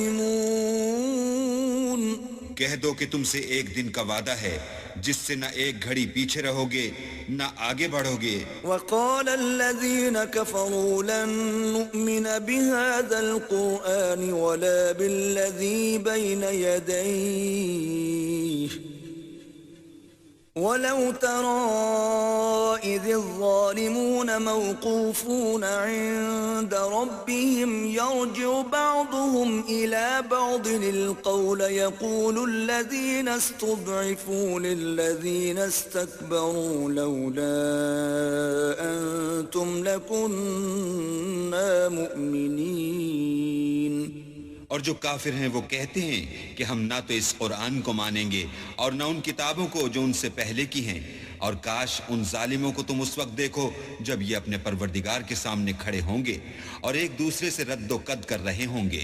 کہہ دو کہ تم سے ایک دن کا وعدہ ہے جس سے نہ ایک گھڑی پیچھے رہو گے نہ آگے بڑھو گے. وقال الذين كفروا لن نؤمن بهذا القرآن ولا بالذي بين يديه ولو ترى إذ الظالمون موقوفون عند ربهم يرجع بعضهم إلى بعض القول يقول الذين استضعفوا للذين استكبروا لولا أنتم لكنا مؤمنين. اور جو کافر ہیں وہ کہتے ہیں کہ ہم نہ تو اس قرآن کو مانیں گے اور نہ ان کتابوں کو جو ان سے پہلے کی ہیں، اور کاش ان ظالموں کو تم اس وقت دیکھو جب یہ اپنے پروردگار کے سامنے کھڑے ہوں گے اور ایک دوسرے سے رد و قد کر رہے ہوں گے.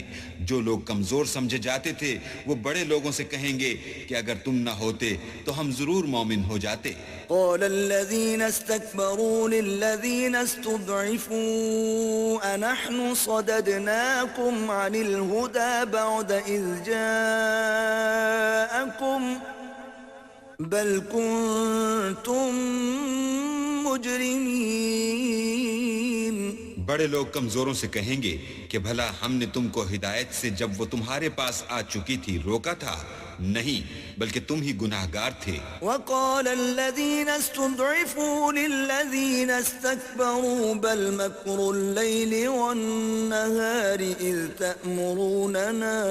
جو لوگ کمزور سمجھے جاتے تھے وہ بڑے لوگوں سے کہیں گے کہ اگر تم نہ ہوتے تو ہم ضرور مومن ہو جاتے. قال الذين استكبروا للذين استضعفوا أنحن صددناكم عن الهدى بعد إذ جاءكم بل كنتم مجرمين. بڑے لوگ کمزوروں سے کہیں گے کہ بھلا ہم نے تم کو ہدایت سے جب وہ تمہارے پاس آ چکی تھی روکا تھا؟ نہیں، بلکہ تم ہی گناہگار تھے. وقال الذين استضعفوا للذين استكبروا بل مكر الليل والنهار إذ تأمروننا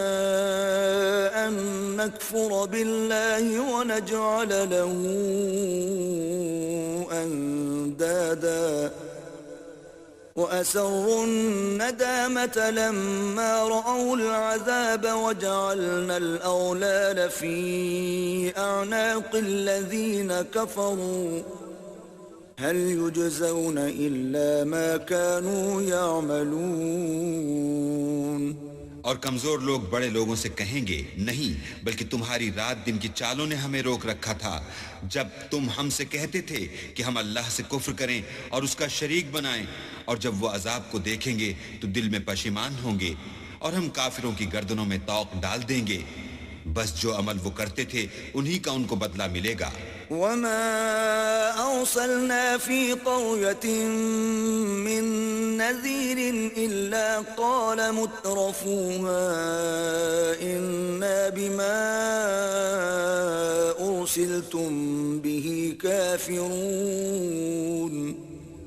أن نكفر بالله ونجعل له أندادا وأسروا الندامة لما رأوا العذاب وجعلنا الأغلال في أعناق الذين كفروا هل يجزون إلا ما كانوا يعملون اور کمزور لوگ بڑے لوگوں سے کہیں گے نہیں بلکہ تمہاری رات دن کی چالوں نے ہمیں روک رکھا تھا جب تم ہم سے کہتے تھے کہ ہم اللہ سے کفر کریں اور اس کا شریک بنائیں اور جب وہ عذاب کو دیکھیں گے تو دل میں پشیمان ہوں گے اور ہم کافروں کی گردنوں میں طوق ڈال دیں گے بس جو عمل وہ کرتے تھے انہی کا ان کو بدلہ ملے گا وما أرسلنا في قرية من نذير إلا قال مترفوها إنا بما أرسلتم به كافرون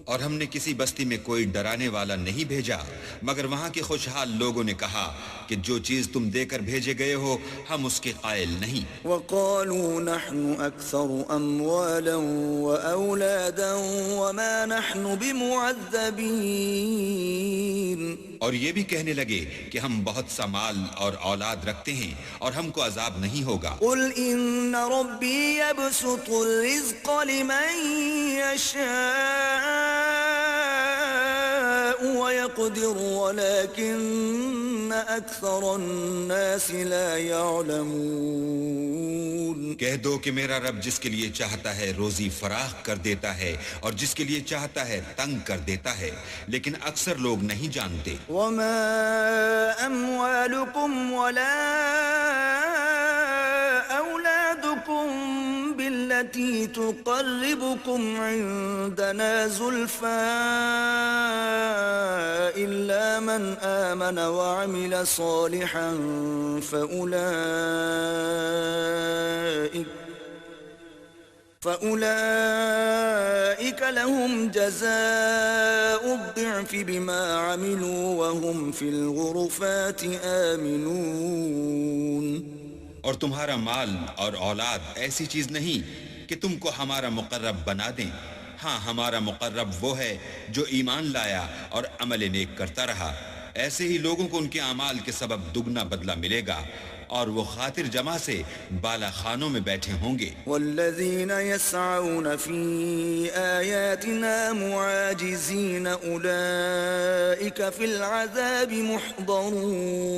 اور ہم نے کسی بستی میں کوئی ڈرانے والا نہیں بھیجا مگر وہاں کے خوشحال لوگوں نے کہا کہ جو چیز تم دے کر بھیجے گئے ہو ہم اس کے قائل نہیں وقالوا نحن أكثر أموالا وأولادا وما نحن بمعذبين اور یہ بھی کہنے لگے کہ ہم بہت سا مال اور اولاد رکھتے ہیں اور ہم کو عذاب نہیں ہوگا قل إن ربي يبسط الرزق لمن يشاء ويقدر ولكن أكثر الناس لا يعلمون کہہ دو کہ میرا رب جس کے لیے چاہتا ہے روزی فراخ کر دیتا ہے اور جس کے لیے چاہتا ہے تنگ کر دیتا ہے لیکن اکثر لوگ نہیں جانتے وما أموالكم ولا أولادكم بالتي تقربكم عندنا زلفى إلا من آمن وعمل صالحا فأولئك لهم جزاء الضعف بما عملوا وهم في الغرفات آمنون اور تمہارا مال اور اولاد ایسی چیز نہیں کہ تم کو ہمارا مقرب بنا دیں ہاں ہمارا مقرب وہ ہے جو ایمان لایا اور عمل نیک کرتا رہا ایسے ہی لوگوں کو ان کے اعمال کے سبب دگنا بدلہ ملے گا اور وہ خاطر جمع سے بالا خانوں میں بیٹھے ہوں گے والذین یسعون فی آیاتنا معاجزین اولئک فی العذاب محضرون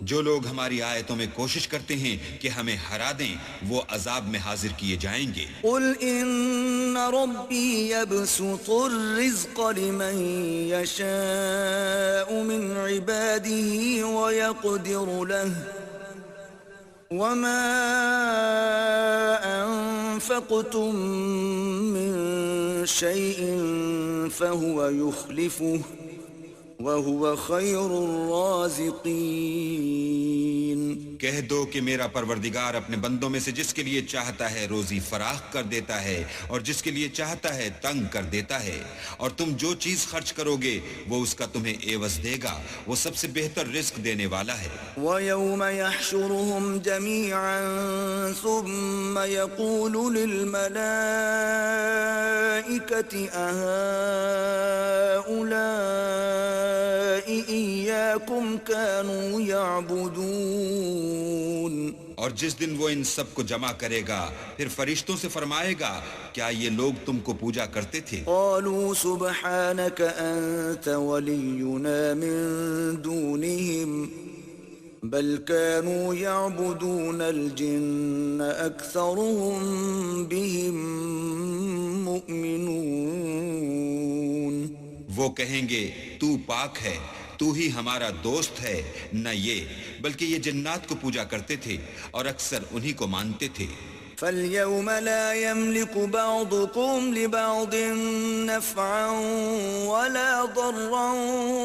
جو لوگ ہماری آیتوں میں کوشش کرتے ہیں کہ ہمیں ہرا دیں وہ عذاب میں حاضر کیے جائیں گے قل ان ربی یبسط الرزق لمن یشاء من عباده ویقدر له وما أنفقتم من شيء فهو يخلفه وهو خير الرازقين کہہ دو کہ میرا پروردگار اپنے بندوں میں سے جس کے لیے چاہتا ہے روزی فراخ کر دیتا ہے اور جس کے لیے چاہتا ہے تنگ کر دیتا ہے اور تم جو چیز خرچ کرو گے وہ اس کا تمہیں عوض دے گا وہ سب سے بہتر رزق دینے والا ہے وَيَوْمَ يَحْشُرُهُمْ جَمِيعًا ثُمَّ يَقُولُ لِلْمَلَائِكَةِ أَهَؤُلَاءِ إِيَّاكُمْ كَانُوا يَعْبُدُونَ اور جس دن وہ ان سب کو جمع کرے گا پھر فرشتوں سے فرمائے گا کیا یہ لوگ تم کو پوجا کرتے تھے قالوا سبحانك أنت ولينا من دونهم بل كانوا يعبدون الجن أكثرهم بهم مؤمنون وہ کہیں گے تو پاک ہے تو ہی ہمارا دوست ہے نہ یہ بلکہ یہ جنات کو پوجا کرتے تھے اور اکثر انہی کو مانتے تھے فاليوم لا يملك بعضكم لبعض نفعا ولا ضرا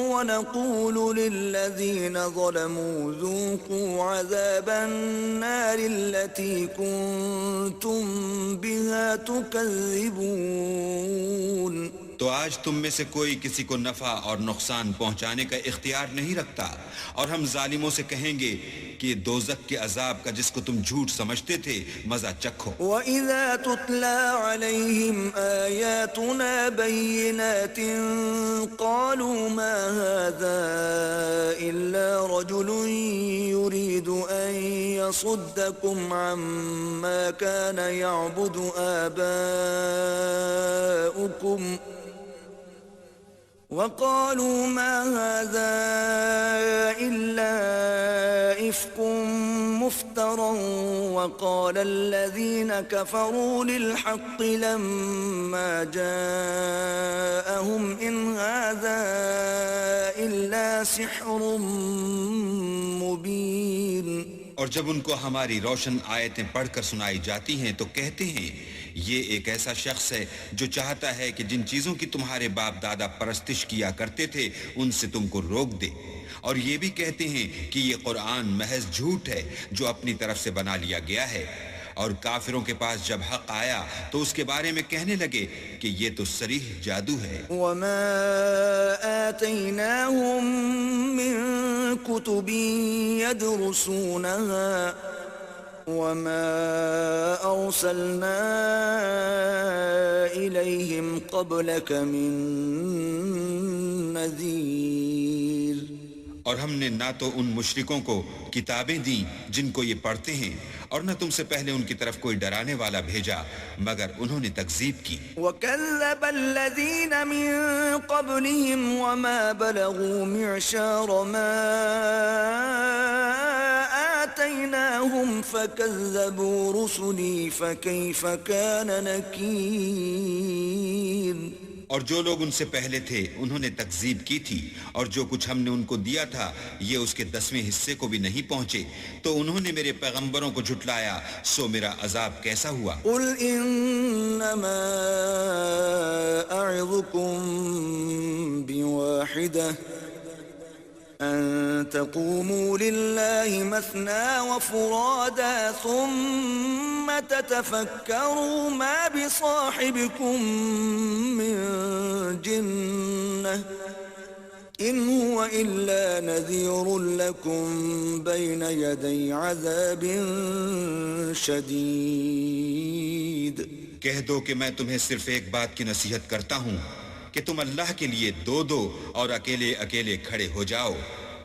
ونقول للذين ظلموا ذوقوا عذاب النار التي كنتم بها تكذبون تو آج تم میں سے کوئی کسی کو نفع اور نقصان پہنچانے کا اختیار نہیں رکھتا، اور ہم ظالموں سے کہیں گے کہ دوزخ کے عذاب کا جس کو تم جھوٹ سمجھتے تھے مزہ چکھو۔ وَإِذَا تُتْلَى عَلَيْهِمْ آيَاتُنَا بَيِّنَاتٍ قَالُوا مَا هَذَا إِلَّا رَجُلٌ يُرِيدُ أَن يَصُدَّكُمْ عَمَّا كَانَ يَعْبُدُ آبَاؤُكُمْ وَقَالُوا مَا هَذَا إِلَّا إِفْكٌ مُفْتَرًى وَقَالَ الَّذِينَ كَفَرُوا لِلْحَقِّ لَمَّا جَاءَهُمْ إِنْ هَذَا إِلَّا سِحْرٌ مُبِينٌ۔ اور جب ان کو ہماری روشن آیتیں پڑھ کر سنائی جاتی ہیں تو کہتے ہیں یہ ایک ایسا شخص ہے جو چاہتا ہے کہ جن چیزوں کی تمہارے باپ دادا پرستش کیا کرتے تھے ان سے تم کو روک دے، اور یہ بھی کہتے ہیں کہ یہ قرآن محض جھوٹ ہے جو اپنی طرف سے بنا لیا گیا ہے، اور کافروں کے پاس جب حق آیا تو اس کے بارے میں کہنے لگے کہ یہ تو صریح جادو ہے۔ وَمَا آتَيْنَاهُم مِّن كُتُبٍ يَدْرُسُونَهَا وَمَا أَرْسَلْنَا إِلَيْهِمْ قَبْلَكَ مِن نَذِيرٍ۔ اور ہم نے نہ تو ان مشرکوں کو کتابیں دیں جن کو یہ پڑھتے ہیں، اور نہ تم سے پہلے ان کی طرف کوئی ڈرانے والا بھیجا مگر انہوں نے تکذیب کی۔ وَكَذَّبَ الَّذِينَ مِن قَبْلِهِمْ وَمَا بَلَغُوا مِعْشَارَ مَا آتَيْنَاهُمْ فَكَذَّبُوا رُسُلِي فَكَيْفَ كَانَ نَكِيرِ۔ اور جو لوگ ان سے پہلے تھے انہوں نے تکذیب کی تھی، اور جو کچھ ہم نے ان کو دیا تھا یہ اس کے 10ویں حصے کو بھی نہیں پہنچے، تو انہوں نے میرے پیغمبروں کو جھٹلایا، سو میرا عذاب کیسا ہوا۔ قُلْ إِنَّمَا أَعِظُكُمْ بِوَاحِدَةٍ أَن تَقُومُوا لِلَّهِ مَثْنَىٰ وَفُرَادَىٰ ثُمَّ تَتَفَكَّرُوا مَا بِصَاحِبِكُم مِّن جِنَّةٍ إِنْ هُوَ إِلَّا نَذِيرٌ لَكُمْ بَيْنَ يَدَيْ عَذَابٍ شَدِيدٍ۔ کہہ دو کہ میں تمہیں صرف ایک بات کی نصیحت کرتا ہوں کہ تم اللہ کے لیے دو دو اور اکیلے اکیلے کھڑے ہو جاؤ،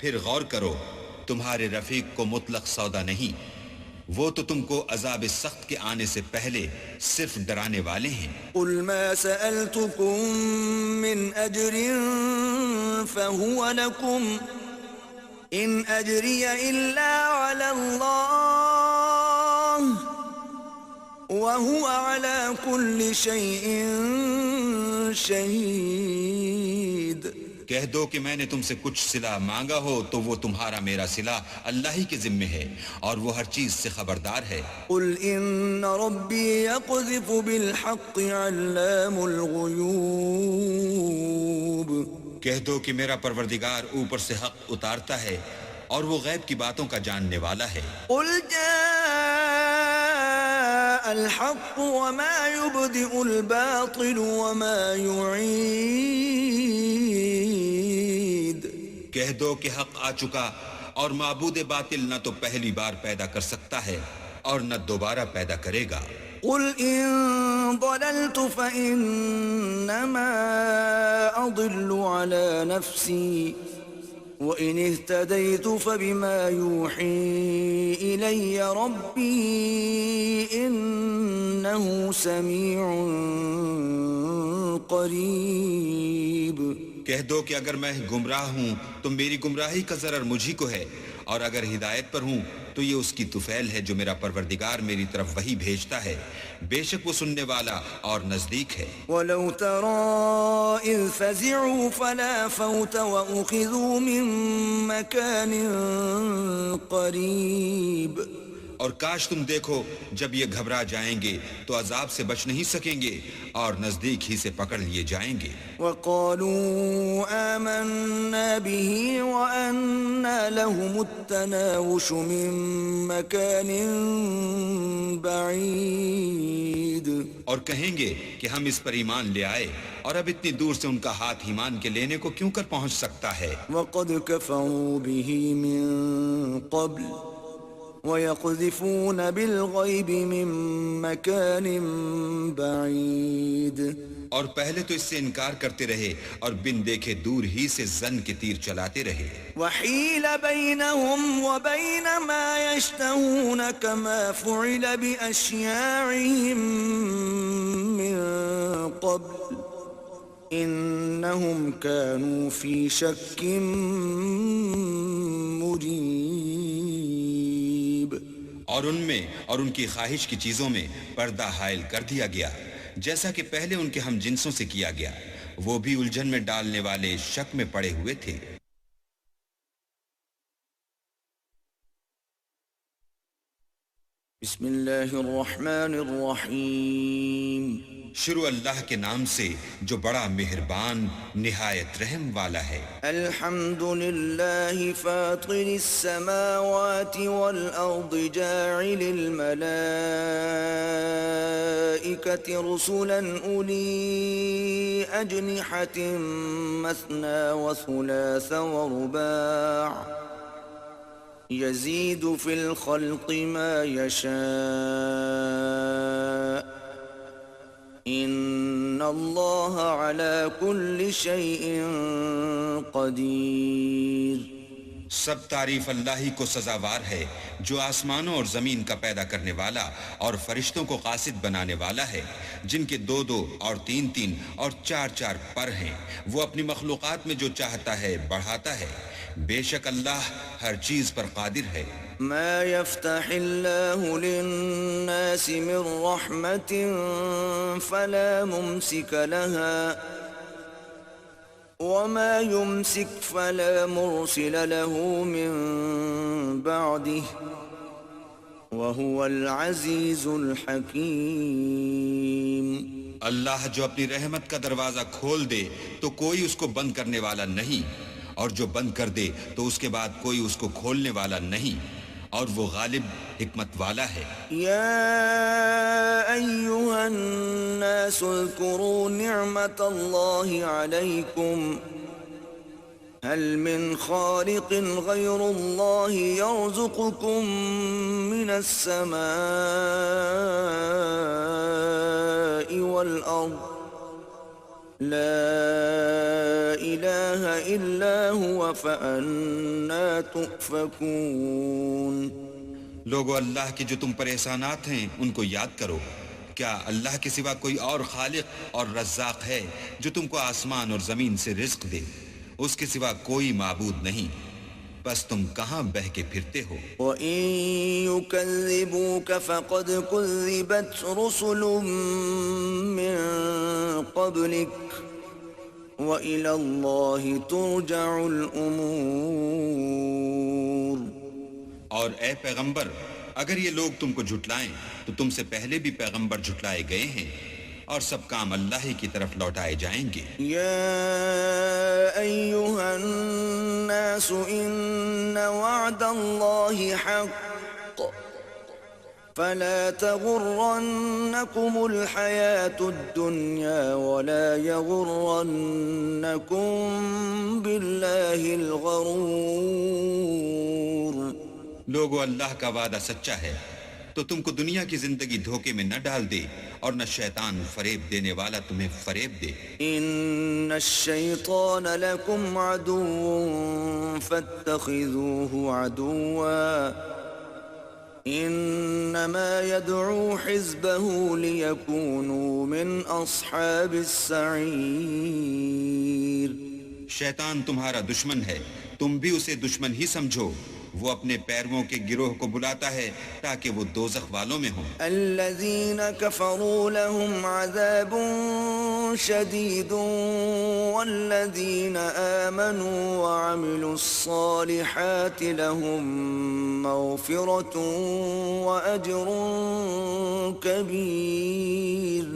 پھر غور کرو تمہارے رفیق کو مطلق سودا نہیں، وہ تو تم کو عذاب سخت کے آنے سے پہلے صرف ڈرانے والے ہیں۔ قُلْ مَا سَأَلْتُكُم مِّنْ أَجْرٍ فَهُوَ لَكُمْ إِنْ أَجْرِيَ إِلَّا عَلَى اللَّهِ وَهُوَ عَلَى كُلِّ شَيْءٍ شَهِيدٌ۔ کہہ دو کہ میں نے تم سے کچھ صلہ مانگا ہو تو وہ تمہارا میرا صلہ اللہ ہی کے ذمے ہے، اور وہ ہر چیز سے خبردار ہے۔ قُلْ إِنَّ رَبِّي يَقْذِفُ بِالْحَقِّ عَلَّامُ الْغُيُوبِ۔ کہہ دو کہ میرا پروردگار اوپر سے حق اتارتا ہے اور وہ غیب کی باتوں کا جاننے والا ہے۔ قُلْ جَاءَ الْحَقُّ وَمَا يُبْدِئُ الْبَاطِلُ وَمَا يُعِيدُ۔ کہہ دو کہ حق آ چکا اور معبود باطل نہ تو پہلی بار پیدا کر سکتا ہے اور نہ دوبارہ پیدا کرے گا۔ قُلْ إِن ضَلَلْتُ فَإِنَّمَا أَضِلُّ عَلَى نَفْسِي وَإِنِ اهْتَدَيْتُ فَبِمَا يُوحِي إِلَيَّ رَبِّي إِنَّهُ سَمِيعٌ قَرِيبٌ۔ کہہ دو کہ اگر میں گمراہ ہوں تو میری گمراہی کا ضرر مجھی کو ہے، اور اگر ہدایت پر ہوں تو یہ اس کی طفیل ہے جو میرا پروردگار میری طرف وحی بھیجتا ہے، بے شک وہ سننے والا اور نزدیک ہے۔ وَلَوْ تَرَىٰ إِذْ فَزِعُوا فَلَا فَوْتَ وَأُخِذُوا مِن مَّكَانٍ قَرِيبٍ۔ اور کاش تم دیکھو جب یہ گھبرا جائیں گے تو عذاب سے بچ نہیں سکیں گے اور نزدیک ہی سے پکڑ لیے جائیں گے. وقالوا آمنا به وأنى لهم التناوش من مكان بعيد. اور کہیں گے کہ ہم اس پر ایمان لے آئے اور اب اتنی دور سے ان کا ہاتھ ایمان کے لینے کو کیوں کر پہنچ سکتا ہے. وقد كفروا به من قبل وَيَقْذِفُونَ بِالْغَيْبِ مِن مَّكَانٍ بَعِيدٍ. اور پہلے تو اس سے انکار کرتے رہے اور بن دیکھے دور ہی سے زن کے تیر چلاتے رہے. وَحِيلَ بَيْنَهُمْ وَبَيْنَ مَا يَشْتَهُونَ كَمَا فُعِلَ بِأَشْيَاعِهِم مِّن قَبْلُ إِنَّهُمْ كَانُوا فِي شَكٍّ مُّرِيبٍ. اور ان میں اور ان کی خواہش کی چیزوں میں پردہ حائل کر دیا گیا جیسا کہ پہلے ان کے ہم جنسوں سے کیا گیا. وہ بھی الجھن میں ڈالنے والے شک میں پڑے ہوئے تھے. بسم اللہ الرحمن الرحیم. شروع اللہ کے نام سے جو بڑا مہربان نہایت رحم والا ہے. الحمد للہ فاطر السماوات والارض جاعل الملائکة رسلا اولی اجنحة مثنى وثلاث ورباع يزيد في الخلق ما يشاء ان اللہ على كل شيء قدیر. سب تعریف اللہ ہی کو سزاوار ہے جو آسمانوں اور زمین کا پیدا کرنے والا اور فرشتوں کو قاصد بنانے والا ہے جن کے 2 اور 3 اور 4 پر ہیں. وہ اپنی مخلوقات میں جو چاہتا ہے بڑھاتا ہے. بے شک اللہ ہر چیز پر قادر ہے. ما يفتح الله للناس من رحمة فلا ممسك لها وما يمسك فلا مرسل له من بعده وهو العزيز الحكيم. اللہ جو اپنی رحمت کا دروازہ کھول دے تو کوئی اس کو بند کرنے والا نہیں اور جو بند کر دے تو اس کے بعد کوئی اس کو کھولنے والا نہیں اور وہ غالب حکمت والا ہے. یا ایہا الناس اذکروا نعمت اللہ علیکم هل من خالق غیر اللہ یرزقکم من السماء والارض لا الہ الا هو فأنا تؤفکون. لوگو اللہ کے جو تم پر احسانات ہیں ان کو یاد کرو. کیا اللہ کے سوا کوئی اور خالق اور رزاق ہے جو تم کو آسمان اور زمین سے رزق دے؟ اس کے سوا کوئی معبود نہیں. بس تم کہاں بہ کے پھرتے ہو؟ وَإِن يُكَذِّبُوكَ فَقَدْ كُذِّبَتْ رُسُلٌ مِّن قَبْلِكَ وَإِلَى اللَّهِ تُرْجَعُ الْأُمُورُ. اور اے پیغمبر اگر یہ لوگ تم کو جھٹلائیں تو تم سے پہلے بھی پیغمبر جھٹلائے گئے ہیں اور سب کام اللہ ہی کی طرف لوٹائے جائیں گے. یا ایہا الناس ان وعد اللہ حق فلا تغرنکم الحیاة الدنیا ولا یغرنکم باللہ الغرور. لوگو اللہ کا وعدہ سچا ہے تو تم کو دنیا کی زندگی دھوکے میں نہ ڈال دے اور نہ شیطان فریب دینے والا تمہیں فریب دے. ان الشیطان لکم عدو فاتخذوه عدوا انما يدعو حزبه ليكونوا من اصحاب السعیر. شیطان تمہارا دشمن ہے تم بھی اسے دشمن ہی سمجھو. وہ اپنے پیرووں کے گروہ کو بلاتا ہے تاکہ وہ دوزخ والوں میں ہوں۔ الذين كفروا لهم عذاب شديد والذين آمنوا وعملوا الصالحات لهم مغفرة وأجر كبير۔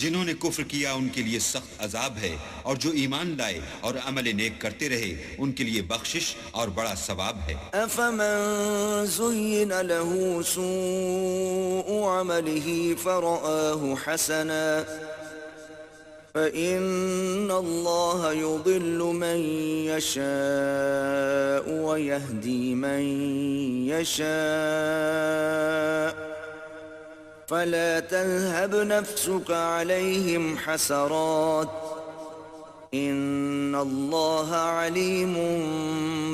جنہوں نے کفر کیا ان کے لیے سخت عذاب ہے، اور جو ایمان لائے اور عمل نیک کرتے رہے ان کے لیے بخشش اور بڑا ثواب ہے۔ أفمن زين له سوء عمله فرآه حسنا فإن الله يضل من يشاء ويهدي من يشاء فلا تذهب نفسك عليهم حسرات ان اللہ علیم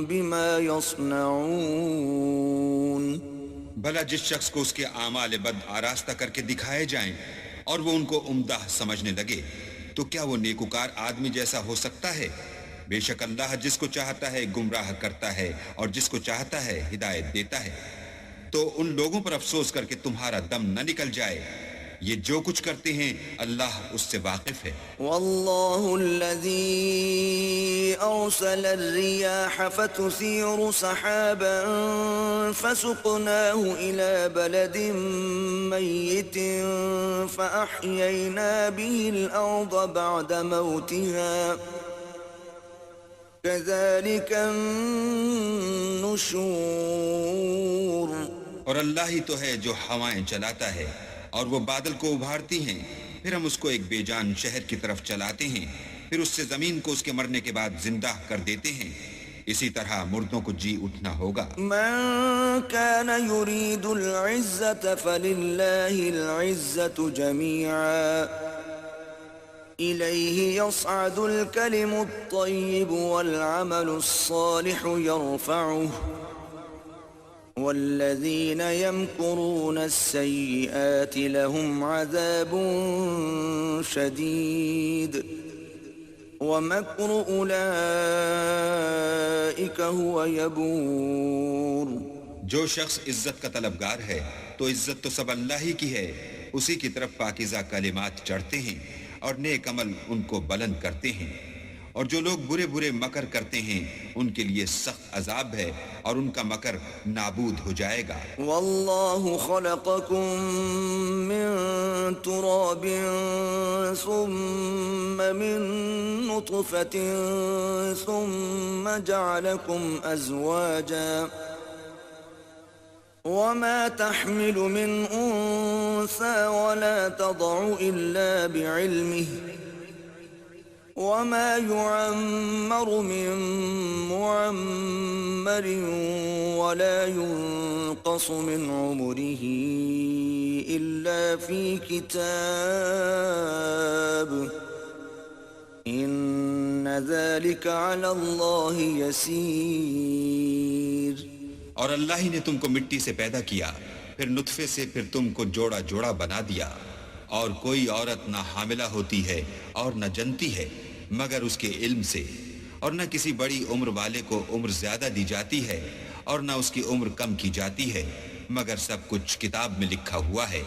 بما یصنعون۔ بھلا جس شخص کو اس کے اعمال بد آراستہ کر کے دکھائے جائیں اور وہ ان کو عمدہ سمجھنے لگے تو کیا وہ نیکوکار آدمی جیسا ہو سکتا ہے؟ بے شک اللہ جس کو چاہتا ہے گمراہ کرتا ہے اور جس کو چاہتا ہے ہدایت دیتا ہے۔ تو ان لوگوں پر افسوس کر کے تمہارا دم نہ نکل جائے، یہ جو کچھ کرتے ہیں اللہ اس سے واقف ہے۔ واللہ الذی ارسل الریاح فتثیر سحابا فسقناه الى بلد میت فاحیینا به الارض بعد موتها كذلك النشور۔ اور اللہ ہی تو ہے جو ہوائیں چلاتا ہے اور وہ بادل کو ابھارتی ہیں، پھر ہم اس کو ایک بے جان شہر کی طرف چلاتے ہیں، پھر اس سے زمین کو اس کے مرنے کے بعد زندہ کر دیتے ہیں، اسی طرح مردوں کو جی اٹھنا ہوگا۔ من كان يريد العزة فلله العزة جميعا إليه يصعد الكلم الطيب والعمل الصالح يرفعه والذين يمكرون السيئات لهم عذاب شديد ومكر أولئك هو يبور۔ جو شخص عزت کا طلبگار ہے تو عزت تو سب اللہ ہی کی ہے، اسی کی طرف پاکیزہ کلمات چڑھتے ہیں اور نیک عمل ان کو بلند کرتے ہیں، اور جو لوگ برے برے مکر کرتے ہیں ان کے لیے سخت عذاب ہے اور ان کا مکر نابود ہو جائے گا۔ واللہ خلقکم من تراب ثم من نطفة ثم جعلکم ازواجا وما تحمل من انثى ولا تضع الا بعلمه وما يعمر من معمر ولا ينقص من عمره إلا في كتاب إن ذلك على الله يسير۔ اور اللہ ہی نے تم کو مٹی سے پیدا کیا، پھر نطفے سے، پھر تم کو جوڑا جوڑا بنا دیا، اور کوئی عورت نہ حاملہ ہوتی ہے اور نہ جنتی ہے مگر اس کے علم سے، اور نہ کسی بڑی عمر والے کو عمر زیادہ دی جاتی ہے اور نہ اس کی عمر کم کی جاتی ہے، مگر سب کچھ کتاب میں لکھا ہوا ہے،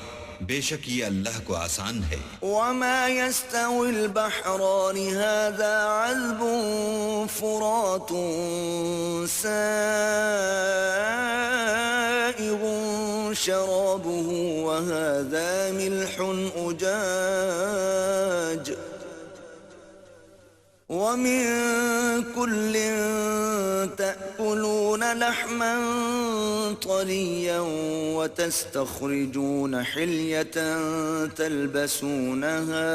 بے شک یہ اللہ کو آسان ہے۔ وما يستوي البحران هذا عذب فرات سائغ شرابه وهذا ملح أجاج ومن كل تأكلون لحما طريا وتستخرجون حلية تلبسونها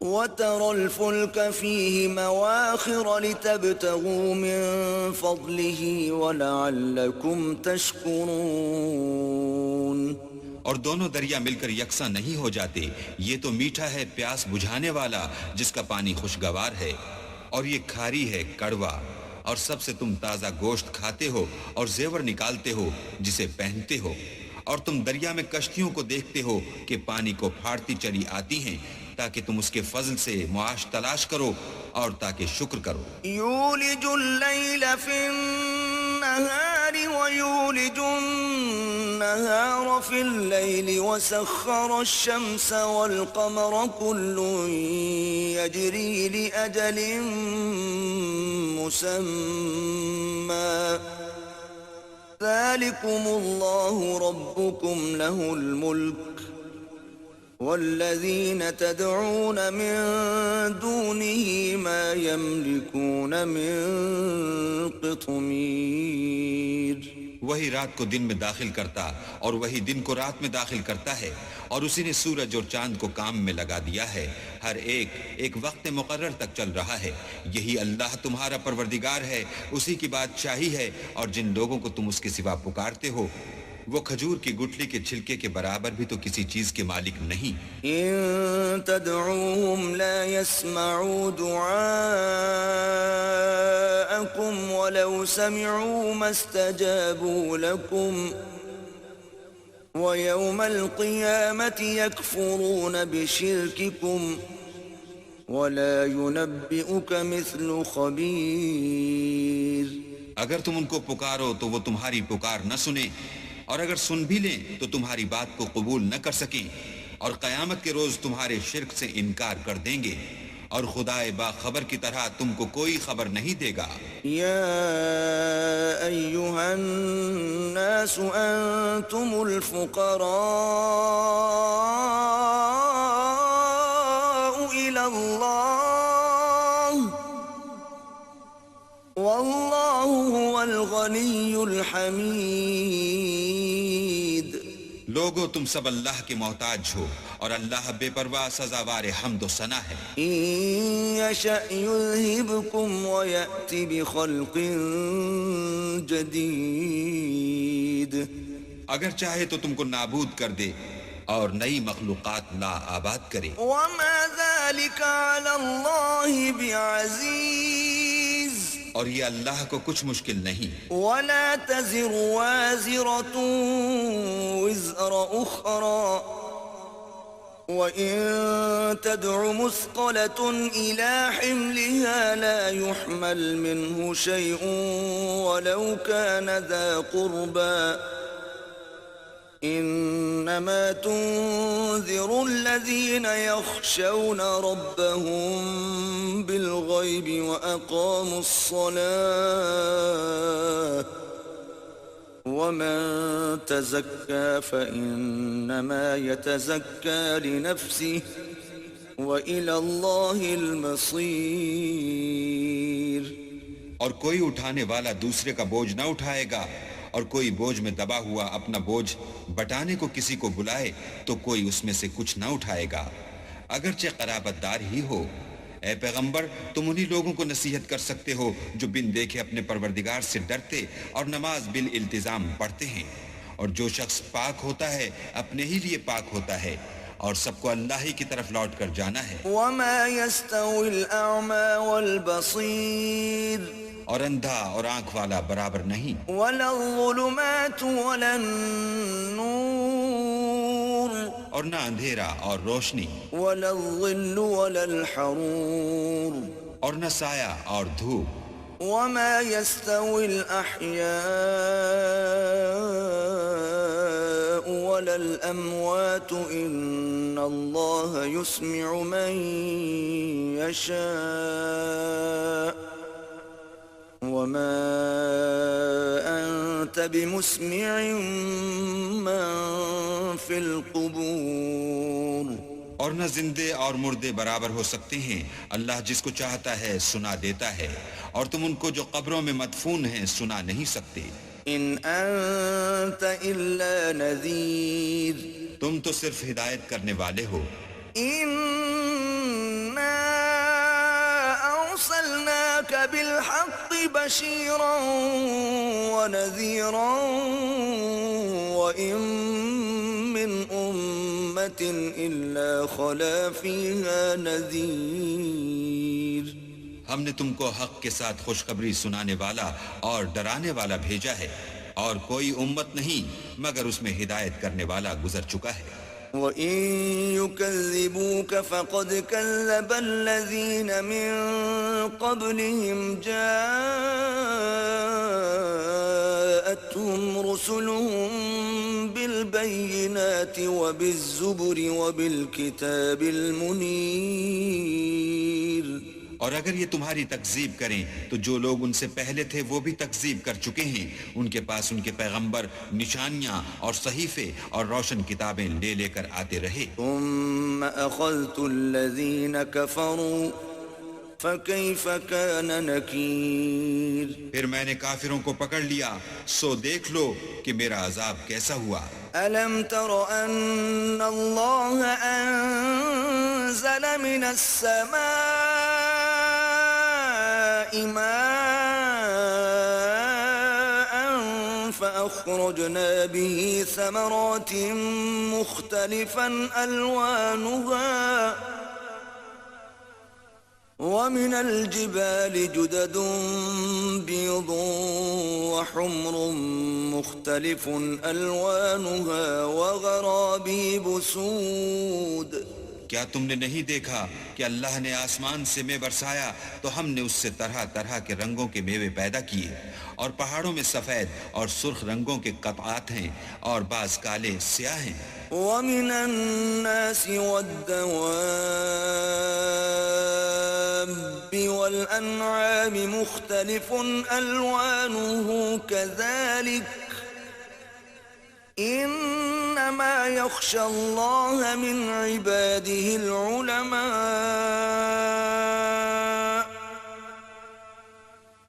وترى الفلك فيه مواخر لتبتغوا من فضله ولعلكم تشكرون۔ اور دونوں دریا مل کر یکساں نہیں ہو جاتے، یہ تو میٹھا ہے پیاس بجھانے والا جس کا پانی خوشگوار ہے، اور یہ کھاری ہے کڑوا، اور سب سے تم تازہ گوشت کھاتے ہو اور زیور نکالتے ہو جسے پہنتے ہو، اور تم دریا میں کشتیوں کو دیکھتے ہو کہ پانی کو پھاڑتی چلی آتی ہیں تاکہ تم اس کے فضل سے معاش تلاش کرو اور تاکہ شکر کرو. يولج الليل في النهار ويولج النهار في الليل وسخر الشمس والقمر كل يجري لأجل مسمى ذلكم الله ربكم له الملك والذين تدعون من دونه ما يملكون من قطمير. وہی رات کو دن میں داخل کرتا اور وہی دن کو رات میں داخل کرتا ہے، اور اسی نے سورج اور چاند کو کام میں لگا دیا ہے، ہر ایک وقت مقرر تک چل رہا ہے. یہی اللہ تمہارا پروردگار ہے، اسی کی بادشاہی ہے، اور جن لوگوں کو تم اس کے سوا پکارتے ہو وہ کھجور کی گٹھلی کے چھلکے کے برابر بھی تو کسی چیز کے مالک نہیں. إن تدعوهم لا يسمعوا دعاءكم ولو سمعوا ما استجابوا لكم ويوم القيامة يكفرون بشرككم ولا ينبئك مثل خبير. اگر تم ان کو پکارو تو وہ تمہاری پکار نہ سنیں، اور اگر سن بھی لیں تو تمہاری بات کو قبول نہ کر سکیں، اور قیامت کے روز تمہارے شرک سے انکار کر دیں گے، اور خدائے باخبر کی طرح تم کو کوئی خبر نہیں دے گا. يا أيها الناس أنتم الفقراء إلى الله والله هو الغني الحميد. لوگو تم سب اللہ کے محتاج ہو، اور اللہ بے پرواہ سزاوار حمد و ثنا ہے. إن يشأ يذهبكم ويأتي بخلق جديد. اگر چاہے تو تم کو نابود کر دے اور نئی مخلوقات لا آباد کرے. وما ذلك على الله بعزيز. اور یہ اللہ کو کچھ مشکل نہیں. ولا تزر وازرة وزر أخرى وإن تدع مثقلة إلى حملها لا يحمل منه شيء ولو كان ذا قربى إنما تنذر الذين يخشون ربهم بالغيب وأقاموا الصلاة ومن تزكى فإنما يتزكى لنفسه وإلى الله المصير. اور کوئی اٹھانے والا دوسرے کا بوجھ نہ اٹھائے گا، اور کوئی بوجھ میں دبا ہوا اپنا بوجھ بٹانے کو کسی کو بلائے تو کوئی اس میں سے کچھ نہ اٹھائے گا، اگرچہ قرابت دار ہی ہو. اے پیغمبر، تم انہی لوگوں کو نصیحت کر سکتے ہو جو بن دیکھے اپنے پروردگار سے ڈرتے اور نماز بالالتزام پڑھتے ہیں، اور جو شخص پاک ہوتا ہے اپنے ہی لیے پاک ہوتا ہے، اور سب کو اللہ ہی کی طرف لوٹ کر جانا ہے. وما يستوي الأعمى والبصير. اور اندھا اور آنکھ والا برابر نہیں. ولا الظلمات ولا النور. اور نہ اندھیرا اور روشنی. ولا الظل ولا الحرور. اور نہ سایہ اور دھوپ. وما يستوي الأحياء ولا الأموات إن الله يسمع من يشاء وما أنت بمسمع من في القبور. اور نہ زندے اور مردے برابر ہو سکتے ہیں، اللہ جس کو چاہتا ہے سنا دیتا ہے، اور تم ان کو جو قبروں میں مدفون ہیں سنا نہیں سکتے. إن أنت إلا نذير. تم تو صرف ہدایت کرنے والے ہو. إنا أرسلناك بالحق بشيرا ونذيرا وإن من أمة إلا خلا فيها نذير. ہم نے تم کو حق کے ساتھ خوشخبری سنانے والا اور ڈرانے والا بھیجا ہے، اور کوئی امت نہیں مگر اس میں ہدایت کرنے والا گزر چکا ہے. وَإِن يُكَذِّبُوكَ فَقَدْ كَذَّبَ الَّذِينَ مِن قَبْلِهِمْ جَاءَتْهُمْ رُسُلُهُم بِالْبَيِّنَاتِ وَبِالزُّبُرِ وَبِالْكِتَابِ الْمُنِيرِ. اور اگر یہ تمہاری تکذیب کریں تو جو لوگ ان سے پہلے تھے وہ بھی تکذیب کر چکے ہیں. ان کے پاس ان کے پیغمبر نشانیاں اور صحیفے اور روشن کتابیں لے لے کر آتے رہے. ثم أخذت الذين كفروا فكيف كان نكير. پھر میں نے کافروں کو پکڑ لیا سو دیکھ لو کہ میرا عذاب کیسا ہوا. ألم تر أن الله أنزل من السماء ماء فأخرجنا به ثمرات مختلفا ألوانها ومن الجبال جدد بيض وحمر مختلف ألوانها وغرابيب سود. کیا تم نے نہیں دیکھا کہ اللہ نے آسمان سے مے برسایا تو ہم نے اس سے طرح طرح کے رنگوں کے میوے پیدا کیے اور پہاڑوں میں سفید اور سرخ رنگوں کے قطعات ہیں اور بعض کالے سیاہ ہیں. ومن الناس والدواب والأنعام مختلف ألوانه كذلك إنما يخشى الله من عباده العلماء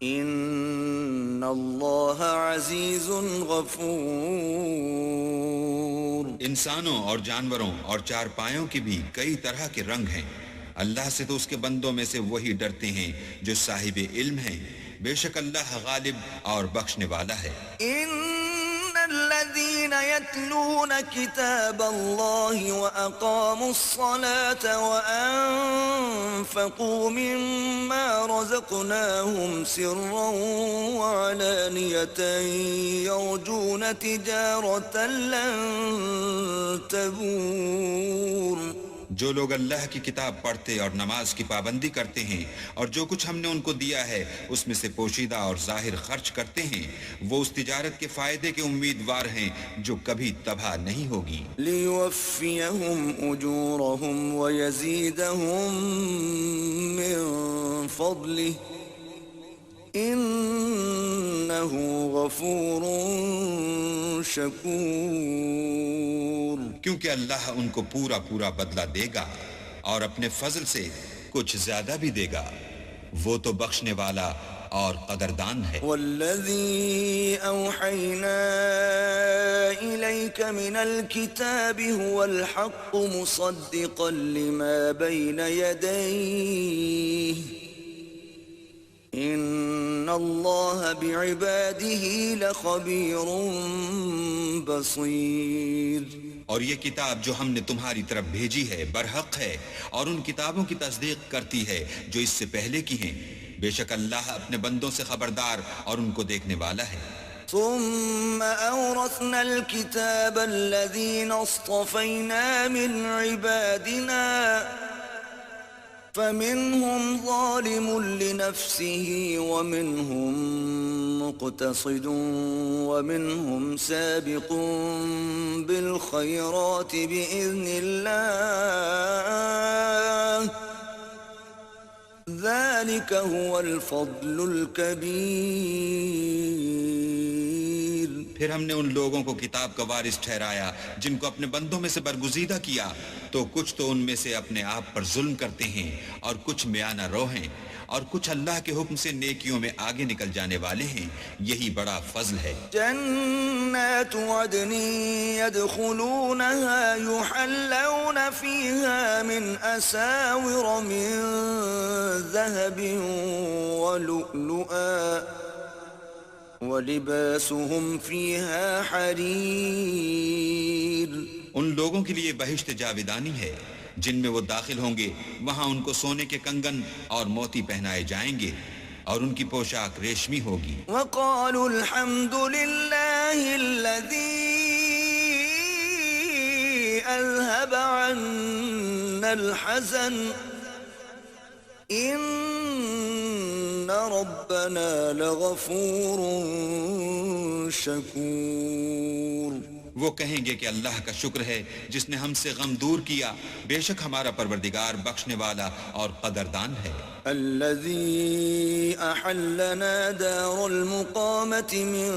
إن الله عزيز غفور. انسانوں اور جانوروں اور چار پایوں کے بھی کئی طرح کے رنگ ہیں. اللہ سے تو اس کے بندوں میں سے وہی ڈرتے ہیں جو صاحب علم ہیں. بے شک اللہ غالب اور بخشنے والا ہے. الذين يتلون كتاب الله وأقاموا الصلاة وأنفقوا مما رزقناهم سرا وعلانية يرجون تجارة لن تبور. جو لوگ اللہ کی کتاب پڑھتے اور نماز کی پابندی کرتے ہیں اور جو کچھ ہم نے ان کو دیا ہے اس میں سے پوشیدہ اور ظاہر خرچ کرتے ہیں وہ اس تجارت کے فائدے کے امیدوار ہیں جو کبھی تباہ نہیں ہوگی. لِيُوَفِّيَهُمْ أُجُورَهُمْ وَيَزِيدَهُمْ مِنْ فَضْلِهِ إِنَّهُ غَفُورٌ شَكُورٌ. کیونکہ اللہ ان کو پورا پورا بدلہ دے گا اور اپنے فضل سے کچھ زیادہ بھی دے گا. وہ تو بخشنے والا اور قدردان ہے. والذی اوحینا الیک من الكتاب هو الحق مصدقا لما بین یدیہ ان اللہ بعباده لخبیر بصیر. اور یہ کتاب جو ہم نے تمہاری طرف بھیجی ہے برحق ہے اور ان کتابوں کی تصدیق کرتی ہے جو اس سے پہلے کی ہیں. بے شک اللہ اپنے بندوں سے خبردار اور ان کو دیکھنے والا ہے. ثم أورثنا الكتاب الذين اصطفينا من عبادنا فمنهم ظالم لنفسه ومنهم مقتصد ومنهم سابق بالخيرات بإذن الله ذلك هو الفضل الكبير. پھر ہم نے ان لوگوں کو کتاب کا وارث ٹھہرایا جن کو اپنے بندوں میں سے برگزیدہ کیا تو کچھ تو ان میں سے اپنے آپ پر ظلم کرتے ہیں اور کچھ میانہ رو ہیں اور کچھ اللہ کے حکم سے نیکیوں میں آگے نکل جانے والے ہیں. یہی بڑا فضل ہے. جنات عدن يدخلونها يحلون فيها من أساور من ذهب ولؤلؤا ولباسهم فيها حرير. ان لوگوں کے لیے بہشت جاودانی ہے جن میں وہ داخل ہوں گے. وہاں ان کو سونے کے کنگن اور موتی پہنائے جائیں گے اور ان کی پوشاک ریشمی ہوگی. وقالوا الحمد لله الذي أذهب عنا الحزن إن ربنا لغفور شكور. وہ کہیں گے کہ اللہ کا شکر ہے جس نے ہم سے غم دور کیا، بے شک ہمارا پروردگار بخشنے والا اور قدردان ہے. الذي أحلنا دار المقامة من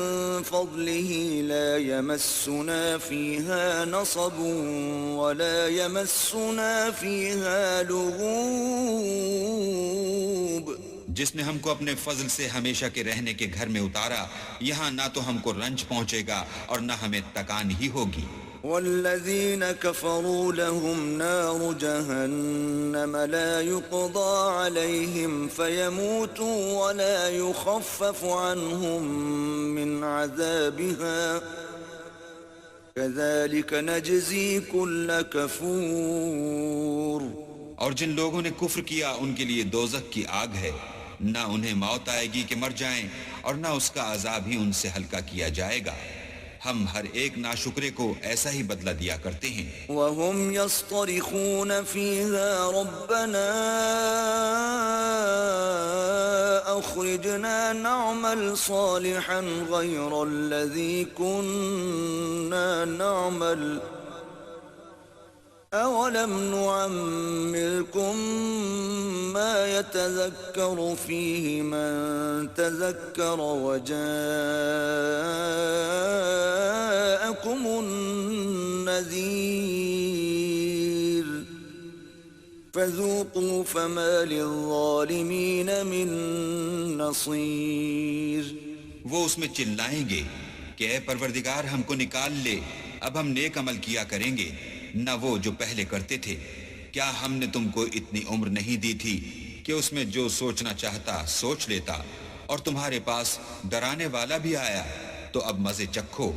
فضله لا يمسنا فيها نصب ولا يمسنا فيها لغوب. جس نے ہم کو اپنے فضل سے ہمیشہ کے رہنے کے گھر میں اتارا، یہاں نہ تو ہم کو رنج پہنچے گا اور نہ ہمیں تکان ہی ہوگی. والذين كفروا لهم نار جهنم لا يقضى عليهم فيموتوا ولا يخفف عنهم من عذابها كذلك نجزي كل كفور. اور جن لوگوں نے کفر کیا ان کے لیے دوزخ کی آگ ہے، نہ انہیں موت آئے گی کہ مر جائیں اور نہ اس کا عذاب ہی ان سے ہلکا کیا جائے گا. ہم ہر ایک ناشکرے کو ایسا ہی بدلہ دیا کرتے ہیں. وهم يصطرخون فيها ربنا أخرجنا نعمل صالحا غير الذي كنا نعمل أولم نعمركم ما يتذكر فيه من تذكر وجاءكم النذير فذوقوا فما للظالمين من نصير. وہ اس میں چلائیں گے کہ اے پروردگار ہم کو نکال لے، اب ہم نیک عمل کیا کریں گے نہ وہ جو پہلے کرتے تھے. کیا ہم نے تم کو اتنی عمر نہیں دی تھی کہ اس میں جو سوچنا چاہتا سوچ لیتا، اور تمہارے پاس ڈرانے والا بھی آیا، تو اب مزے چکھو،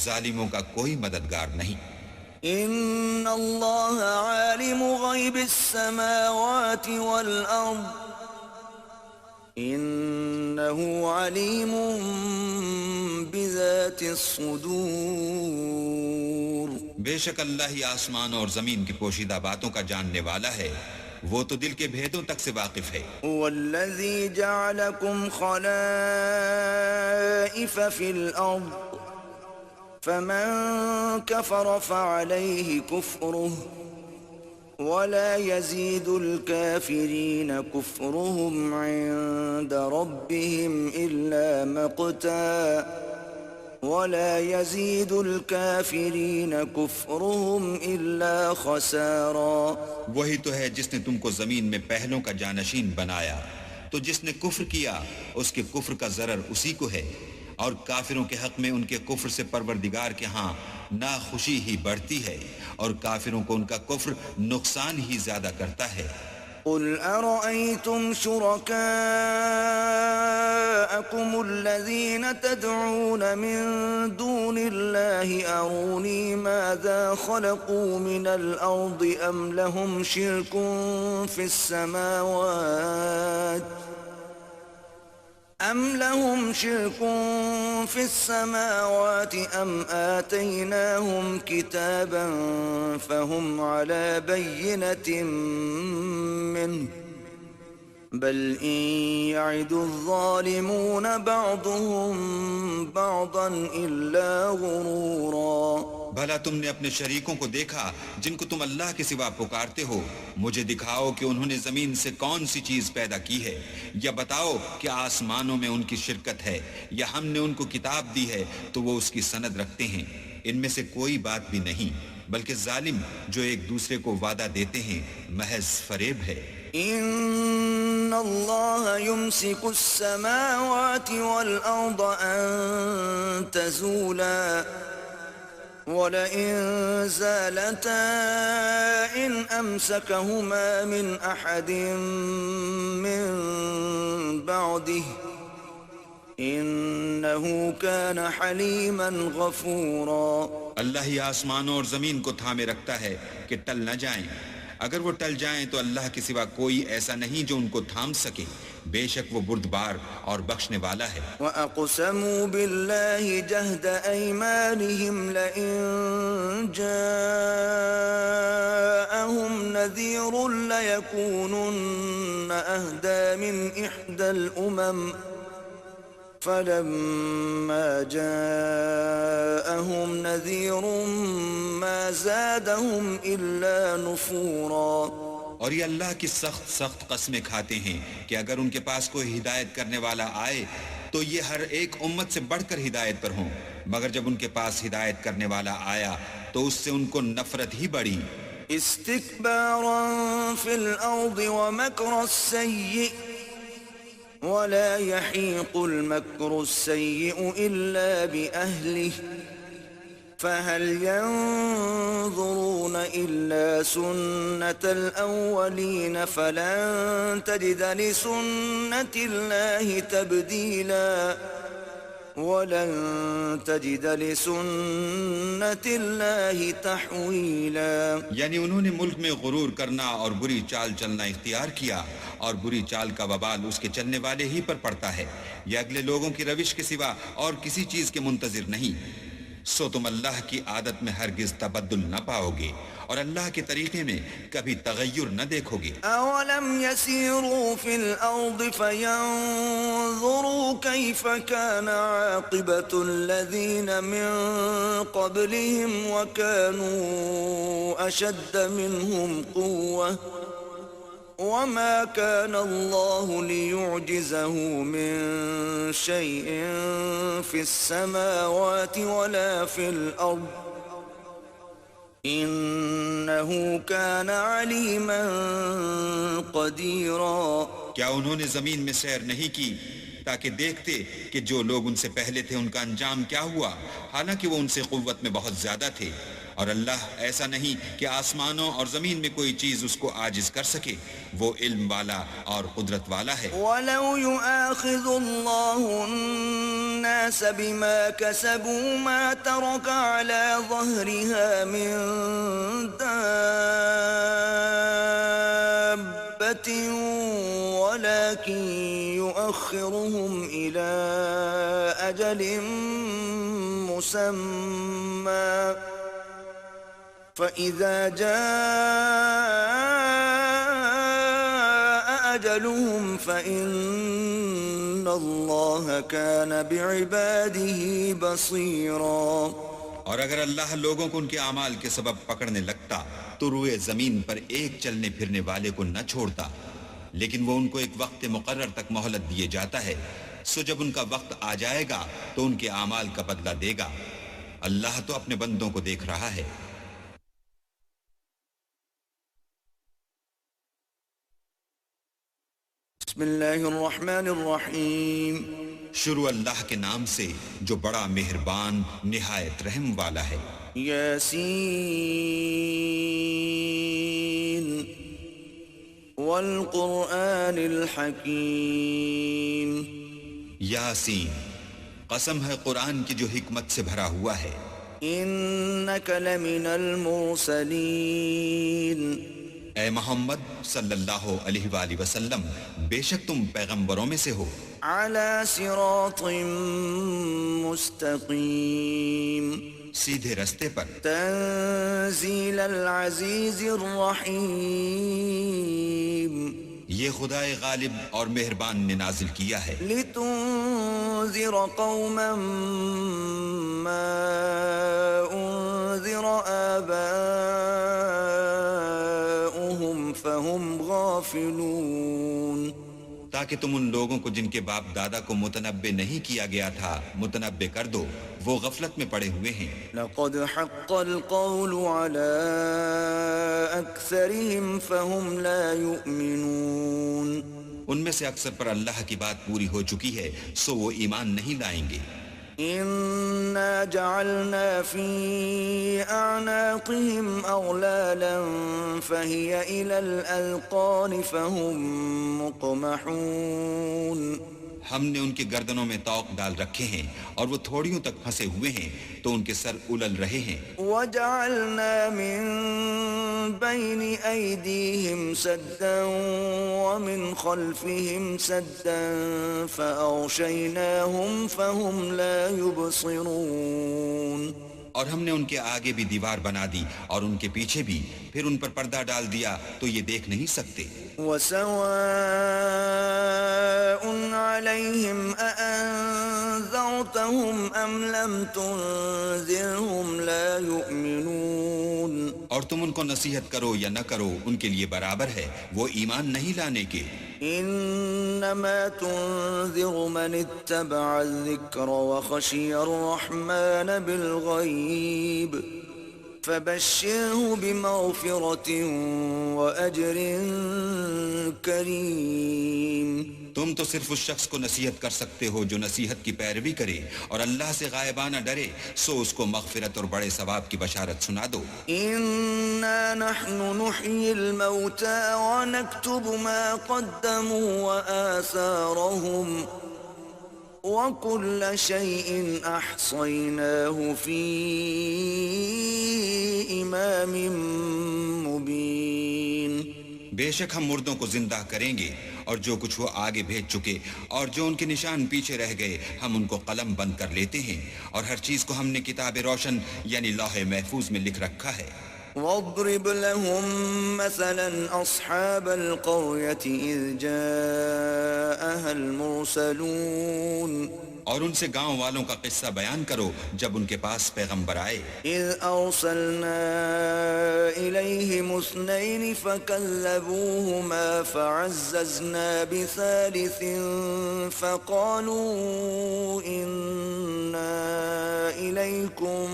ظالموں کا کوئی مددگار نہیں. ان اللہ عالم غیب السماوات والارض انه علیم بذات الصدور. بے شک اللہ ہی آسمان اور زمین کی پوشیدہ باتوں کا جاننے والا ہے، وہ تو دل کے بھیدوں تک سے واقف ہے. والذی جعلکم خلائف فی الارض فمن كفر فعليه كفره ولا يزيد الكافرين كفرهم عند ربهم إلا مقتا ولا يزيد الكافرين كفرهم إلا خسارا. وہی تو ہے جس نے تم کو زمین میں پہلوں کا جانشین بنایا، تو جس نے کفر کیا اس کے کفر کا ضرر اسی کو ہے، اور کافروں کے حق میں ان کے کفر سے پروردگار کے ہاں ناخوشی ہی بڑھتی ہے، اور کافروں کو ان کا کفر نقصان ہی زیادہ کرتا ہے. قل أرأيتم شركاءكم الذين تدعون من دون الله أروني ماذا خلقوا من الأرض أم لهم شرك في السماوات أم آتيناهم كتابا فهم على بينة منه بل إن يعد الظالمون بعضهم بعضا إلا غرورا. بھلا تم نے اپنے شریکوں کو دیکھا جن کو تم اللہ کے سوا پکارتے ہو؟ مجھے دکھاؤ کہ انہوں نے زمین سے کون سی چیز پیدا کی ہے، یا بتاؤ کہ آسمانوں میں ان کی شرکت ہے، یا ہم نے ان کو کتاب دی ہے تو وہ اس کی سند رکھتے ہیں. ان میں سے کوئی بات بھی نہیں، بلکہ ظالم جو ایک دوسرے کو وعدہ دیتے ہیں محض فریب ہے. ان اللہ يمسك السماوات والارض ان تزولا وَلَئِن زَالَتَا إِنْ أَمْسَكَهُمَا مِنْ أَحَدٍ مِّن بَعْدِهِ إِنَّهُ كَانَ حَلِيمًا غَفُورًا. اللہ ہی آسمانوں اور زمین کو تھامے رکھتا ہے کہ ٹل نہ جائیں. اگر وہ ٹل جائیں تو اللہ کے سوا کوئی ایسا نہیں جو ان کو تھام سکے. بے شک وہ بردبار اور بخشنے والا ہے۔ وَأَقْسَمُوا بِاللَّهِ جَهْدَ أَيْمَانِهِمْ لَئِن جَاءَهُمْ نَذِيرٌ لَيَكُونُنَّ أَهْدَى مِنْ إِحْدَى الْأُمَمِ فَلَمَّا جَاءَهُمْ نَذِيرٌ مَا زَادَهُمْ إِلَّا نُفُورًا۔ اور یہ اللہ کی سخت قسمیں کھاتے ہیں کہ اگر ان کے پاس کوئی ہدایت کرنے والا آئے تو یہ ہر ایک امت سے بڑھ کر ہدایت پر ہوں، مگر جب ان کے پاس ہدایت کرنے والا آیا تو اس سے ان کو نفرت ہی بڑھی۔ استكبارا في الأرض ومكر السيء ولا يحيق المكر السيء إلا بأهله فهل ينظرون إلا سنة الأولين فلن تجد لسنة الله تبديلا وَلَن تَجِدَ لِسُنَّةِ اللَّهِ تَحْوِيلًا۔ یعنی انہوں نے ملک میں غرور کرنا اور بری چال چلنا اختیار کیا، اور بری چال کا وبال اس کے چلنے والے ہی پر پڑتا ہے، یہ اگلے لوگوں کی روش کے سوا اور کسی چیز کے منتظر نہیں، سو تم اللہ کی عادت میں ہرگز تبدل نہ پاؤ گے اور اللہ کے طریقے میں کبھی تغیر نہ دیکھو گے۔ اولم يسيروا في الارض فينظروا كيف كان عاقبة الذين من قبلهم وكانوا اشد منهم قوة وما كان الله ليعجزه من شيء في السماوات ولا في الارض انه كان عليما قديرا۔ کیا انہوں نے زمین میں سیر نہیں کی تاکہ دیکھتے کہ جو لوگ ان سے پہلے تھے ان کا انجام کیا ہوا، حالانکہ وہ ان سے قوت میں بہت زیادہ تھے، اور اللہ ایسا نہیں کہ آسمانوں اور زمین میں کوئی چیز اس کو عاجز کر سکے، وہ علم والا اور قدرت والا ہے۔ وَلَوْ يُؤَاخِذُ اللَّهُ النَّاسَ بِمَا كَسَبُوا مَا تَرَكَ عَلَى ظَهْرِهَا مِن دَابَّةٍ وَلَكِن يُؤَخِّرُهُمْ إِلَى أَجَلٍ مُّسَمًّى فَإِذَا جَاءَ أَجَلُهُمْ فَإِنَّ اللَّهَ كَانَ بِعِبَادِهِ بَصِيرًا۔ اور اگر اللہ لوگوں کو ان کے اعمال کے سبب پکڑنے لگتا تو روئے زمین پر ایک چلنے پھرنے والے کو نہ چھوڑتا، لیکن وہ ان کو ایک وقت مقرر تک مہلت دیے جاتا ہے، سو جب ان کا وقت آ جائے گا تو ان کے اعمال کا بدلہ دے گا، اللہ تو اپنے بندوں کو دیکھ رہا ہے۔ بسم اللہ الرحمن الرحیم، شروع اللہ کے نام سے جو بڑا مہربان نہایت رحم والا ہے۔ یاسین والقرآن الحکیم، یاسین، قسم ہے قرآن کی جو حکمت سے بھرا ہوا ہے۔ انک لمن المرسلین، اے محمد صلی اللہ علیہ وآلہ وسلم، بے شک تم پیغمبروں میں سے ہو۔ علی صراط مستقیم، سیدھے رستے پر۔ تنزیل العزیز الرحیم، یہ خدائے غالب اور مہربان نے نازل کیا ہے۔ لتنذر قوما ما انذر آباؤهم فهم غافلون، تاکہ تم ان لوگوں کو جن کے باپ دادا کو متنبع نہیں کیا گیا تھا متنبع کر دو، وہ غفلت میں پڑے ہوئے ہیں۔ لقد حق القول على اکثرهم فهم لا يؤمنون، ان میں سے اکثر پر اللہ کی بات پوری ہو چکی ہے، سو وہ ایمان نہیں لائیں گے۔ انا جعلنا في اعناقهم اغلالا فهي الى الاذقان فهم مقمحون، ہم نے ان کی گردنوں میں طوق ڈال رکھے ہیں اور وہ تھوڑیوں تک پھنسے ہوئے ہیں تو ان کے سر الل رہے ہیں. وَجَعَلْنَا مِن بَيْنِ أَيْدِيهِمْ سَدًّا وَمِنْ خَلْفِهِمْ سَدًّا فَأَغْشَيْنَاهُمْ فَهُمْ لَا يُبْصِرُونَ. اور ہم نے ان کے آگے بھی دیوار بنا دی اور ان کے پیچھے بھی، پھر ان پر پردہ ڈال دیا تو یہ دیکھ نہیں سکتے. وَسَوَاءٌ عَلَيْهِمْ أَأَنذَرْتَهُمْ أَمْ لَمْ تُنذِرْهُمْ لَا يُؤْمِنُونَ. اور تم ان کو نصیحت کرو یا نہ کرو ان کے لیے برابر ہے، وہ ایمان نہیں لانے کے. انما تنذر من اتبع الذکر وخشی الرحمن بالغیب فبشره بمغفرة وأجر کریم. تم تو صرف اس شخص کو نصیحت کر سکتے ہو جو نصیحت کی پیروی کرے اور اللہ سے غائبانہ ڈرے، سو اس کو مغفرت اور بڑے ثواب کی بشارت سنا دو. انا نحن نحيي الموتى ونكتب ما قدموا وآثارهم وكل شيء احصيناه في امام مبين. بے شک ہم مردوں کو زندہ کریں گے اور جو کچھ وہ آگے بھیج چکے اور جو ان کے نشان پیچھے رہ گئے ہم ان کو قلم بند کر لیتے ہیں، اور ہر چیز کو ہم نے کتاب روشن یعنی لوح محفوظ میں لکھ رکھا ہے. واضرب لهم مثلا اصحاب القرية اذ جاءها المرسلون. اور ان سے گاؤں والوں کا قصہ بیان کرو جب ان کے پاس پیغمبر آئے. اذ ارسلنا الیہم اثنین فکذبوہما فعززنا بثالث فقالوا انا الیکم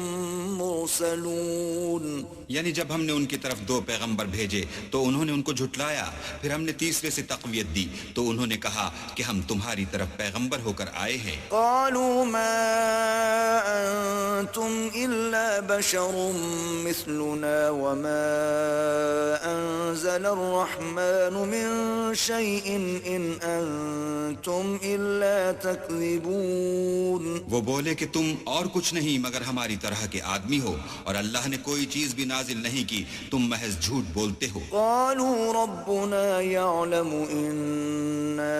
مرسلون. یعنی جب ہم نے ان کی طرف 2 پیغمبر بھیجے تو انہوں نے ان کو جھٹلایا، پھر ہم نے تیسرے سے تقویت دی تو انہوں نے کہا کہ ہم تمہاری طرف پیغمبر ہو کر آئے ہیں. قالوا ما انتم الا بشر مثلنا وما انزل الرحمن من شيء ان انتم الا تكذبون. وہ بولے کہ تم اور کچھ نہیں مگر ہماری طرح کے آدمی ہو اور اللہ نے کوئی چیز بھی نازل نہیں کی، تم محض جھوٹ بولتے ہو. قالوا ربنا يعلم إنا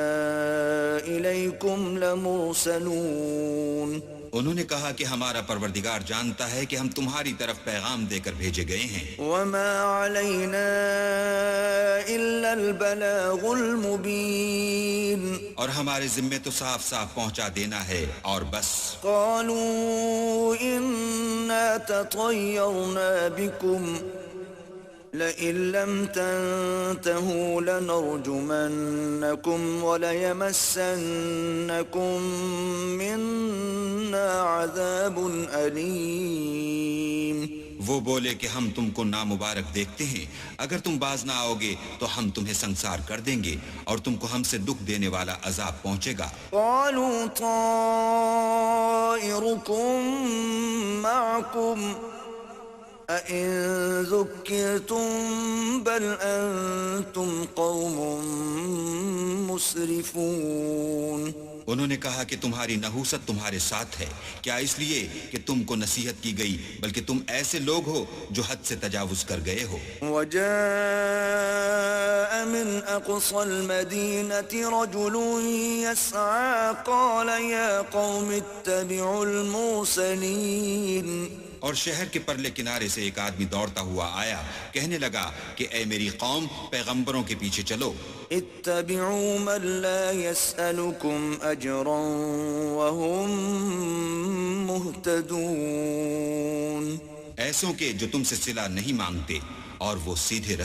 إليكم لمرسلون. انہوں نے کہا کہ ہمارا پروردگار جانتا ہے کہ ہم تمہاری طرف پیغام دے کر بھیجے گئے ہیں. وما علينا إلا البلاغ المبين. اور ہمارے ذمے تو صاف صاف پہنچا دینا ہے اور بس. قالوا إنا تطيرنا بكم لئن لم تنتهوا لنرجمنكم وليمسنكم منا عذاب أليم. وہ بولے کہ ہم تم کو نامبارک دیکھتے ہیں، اگر تم باز نہ آؤ گے تو ہم تمہیں سنسار کر دیں گے اور تم کو ہم سے دکھ دینے والا عذاب پہنچے گا. قالوا طائركم معكم أَإِن ذُكِّرْتُم بَلْ أَنتُمْ قَوْمٌ مُسْرِفُونَ. انہوں نے کہا کہ تمہاری نحوست تمہارے ساتھ ہے، کیا اس لیے کہ تم کو نصیحت کی گئی، بلکہ تم ایسے لوگ ہو جو حد سے تجاوز کر گئے ہو. وَجَاءَ مِنْ أَقْصَى الْمَدِينَةِ رَجُلٌ يَسْعَى قَالَ يَا قَوْمِ اتَّبِعُوا الْمُرْسَلِينَ. اور شہر کے پرلے کنارے سے ایک آدمی دوڑتا ہوا آیا، کہنے لگا کہ اے میری قوم، پیغمبروں کے پیچھے چلو. اتبعوا من لا يسألكم اجرا وهم مهتدون. ایسوں کے جو تم سے صلہ نہیں مانگتے اور وہ سیدھے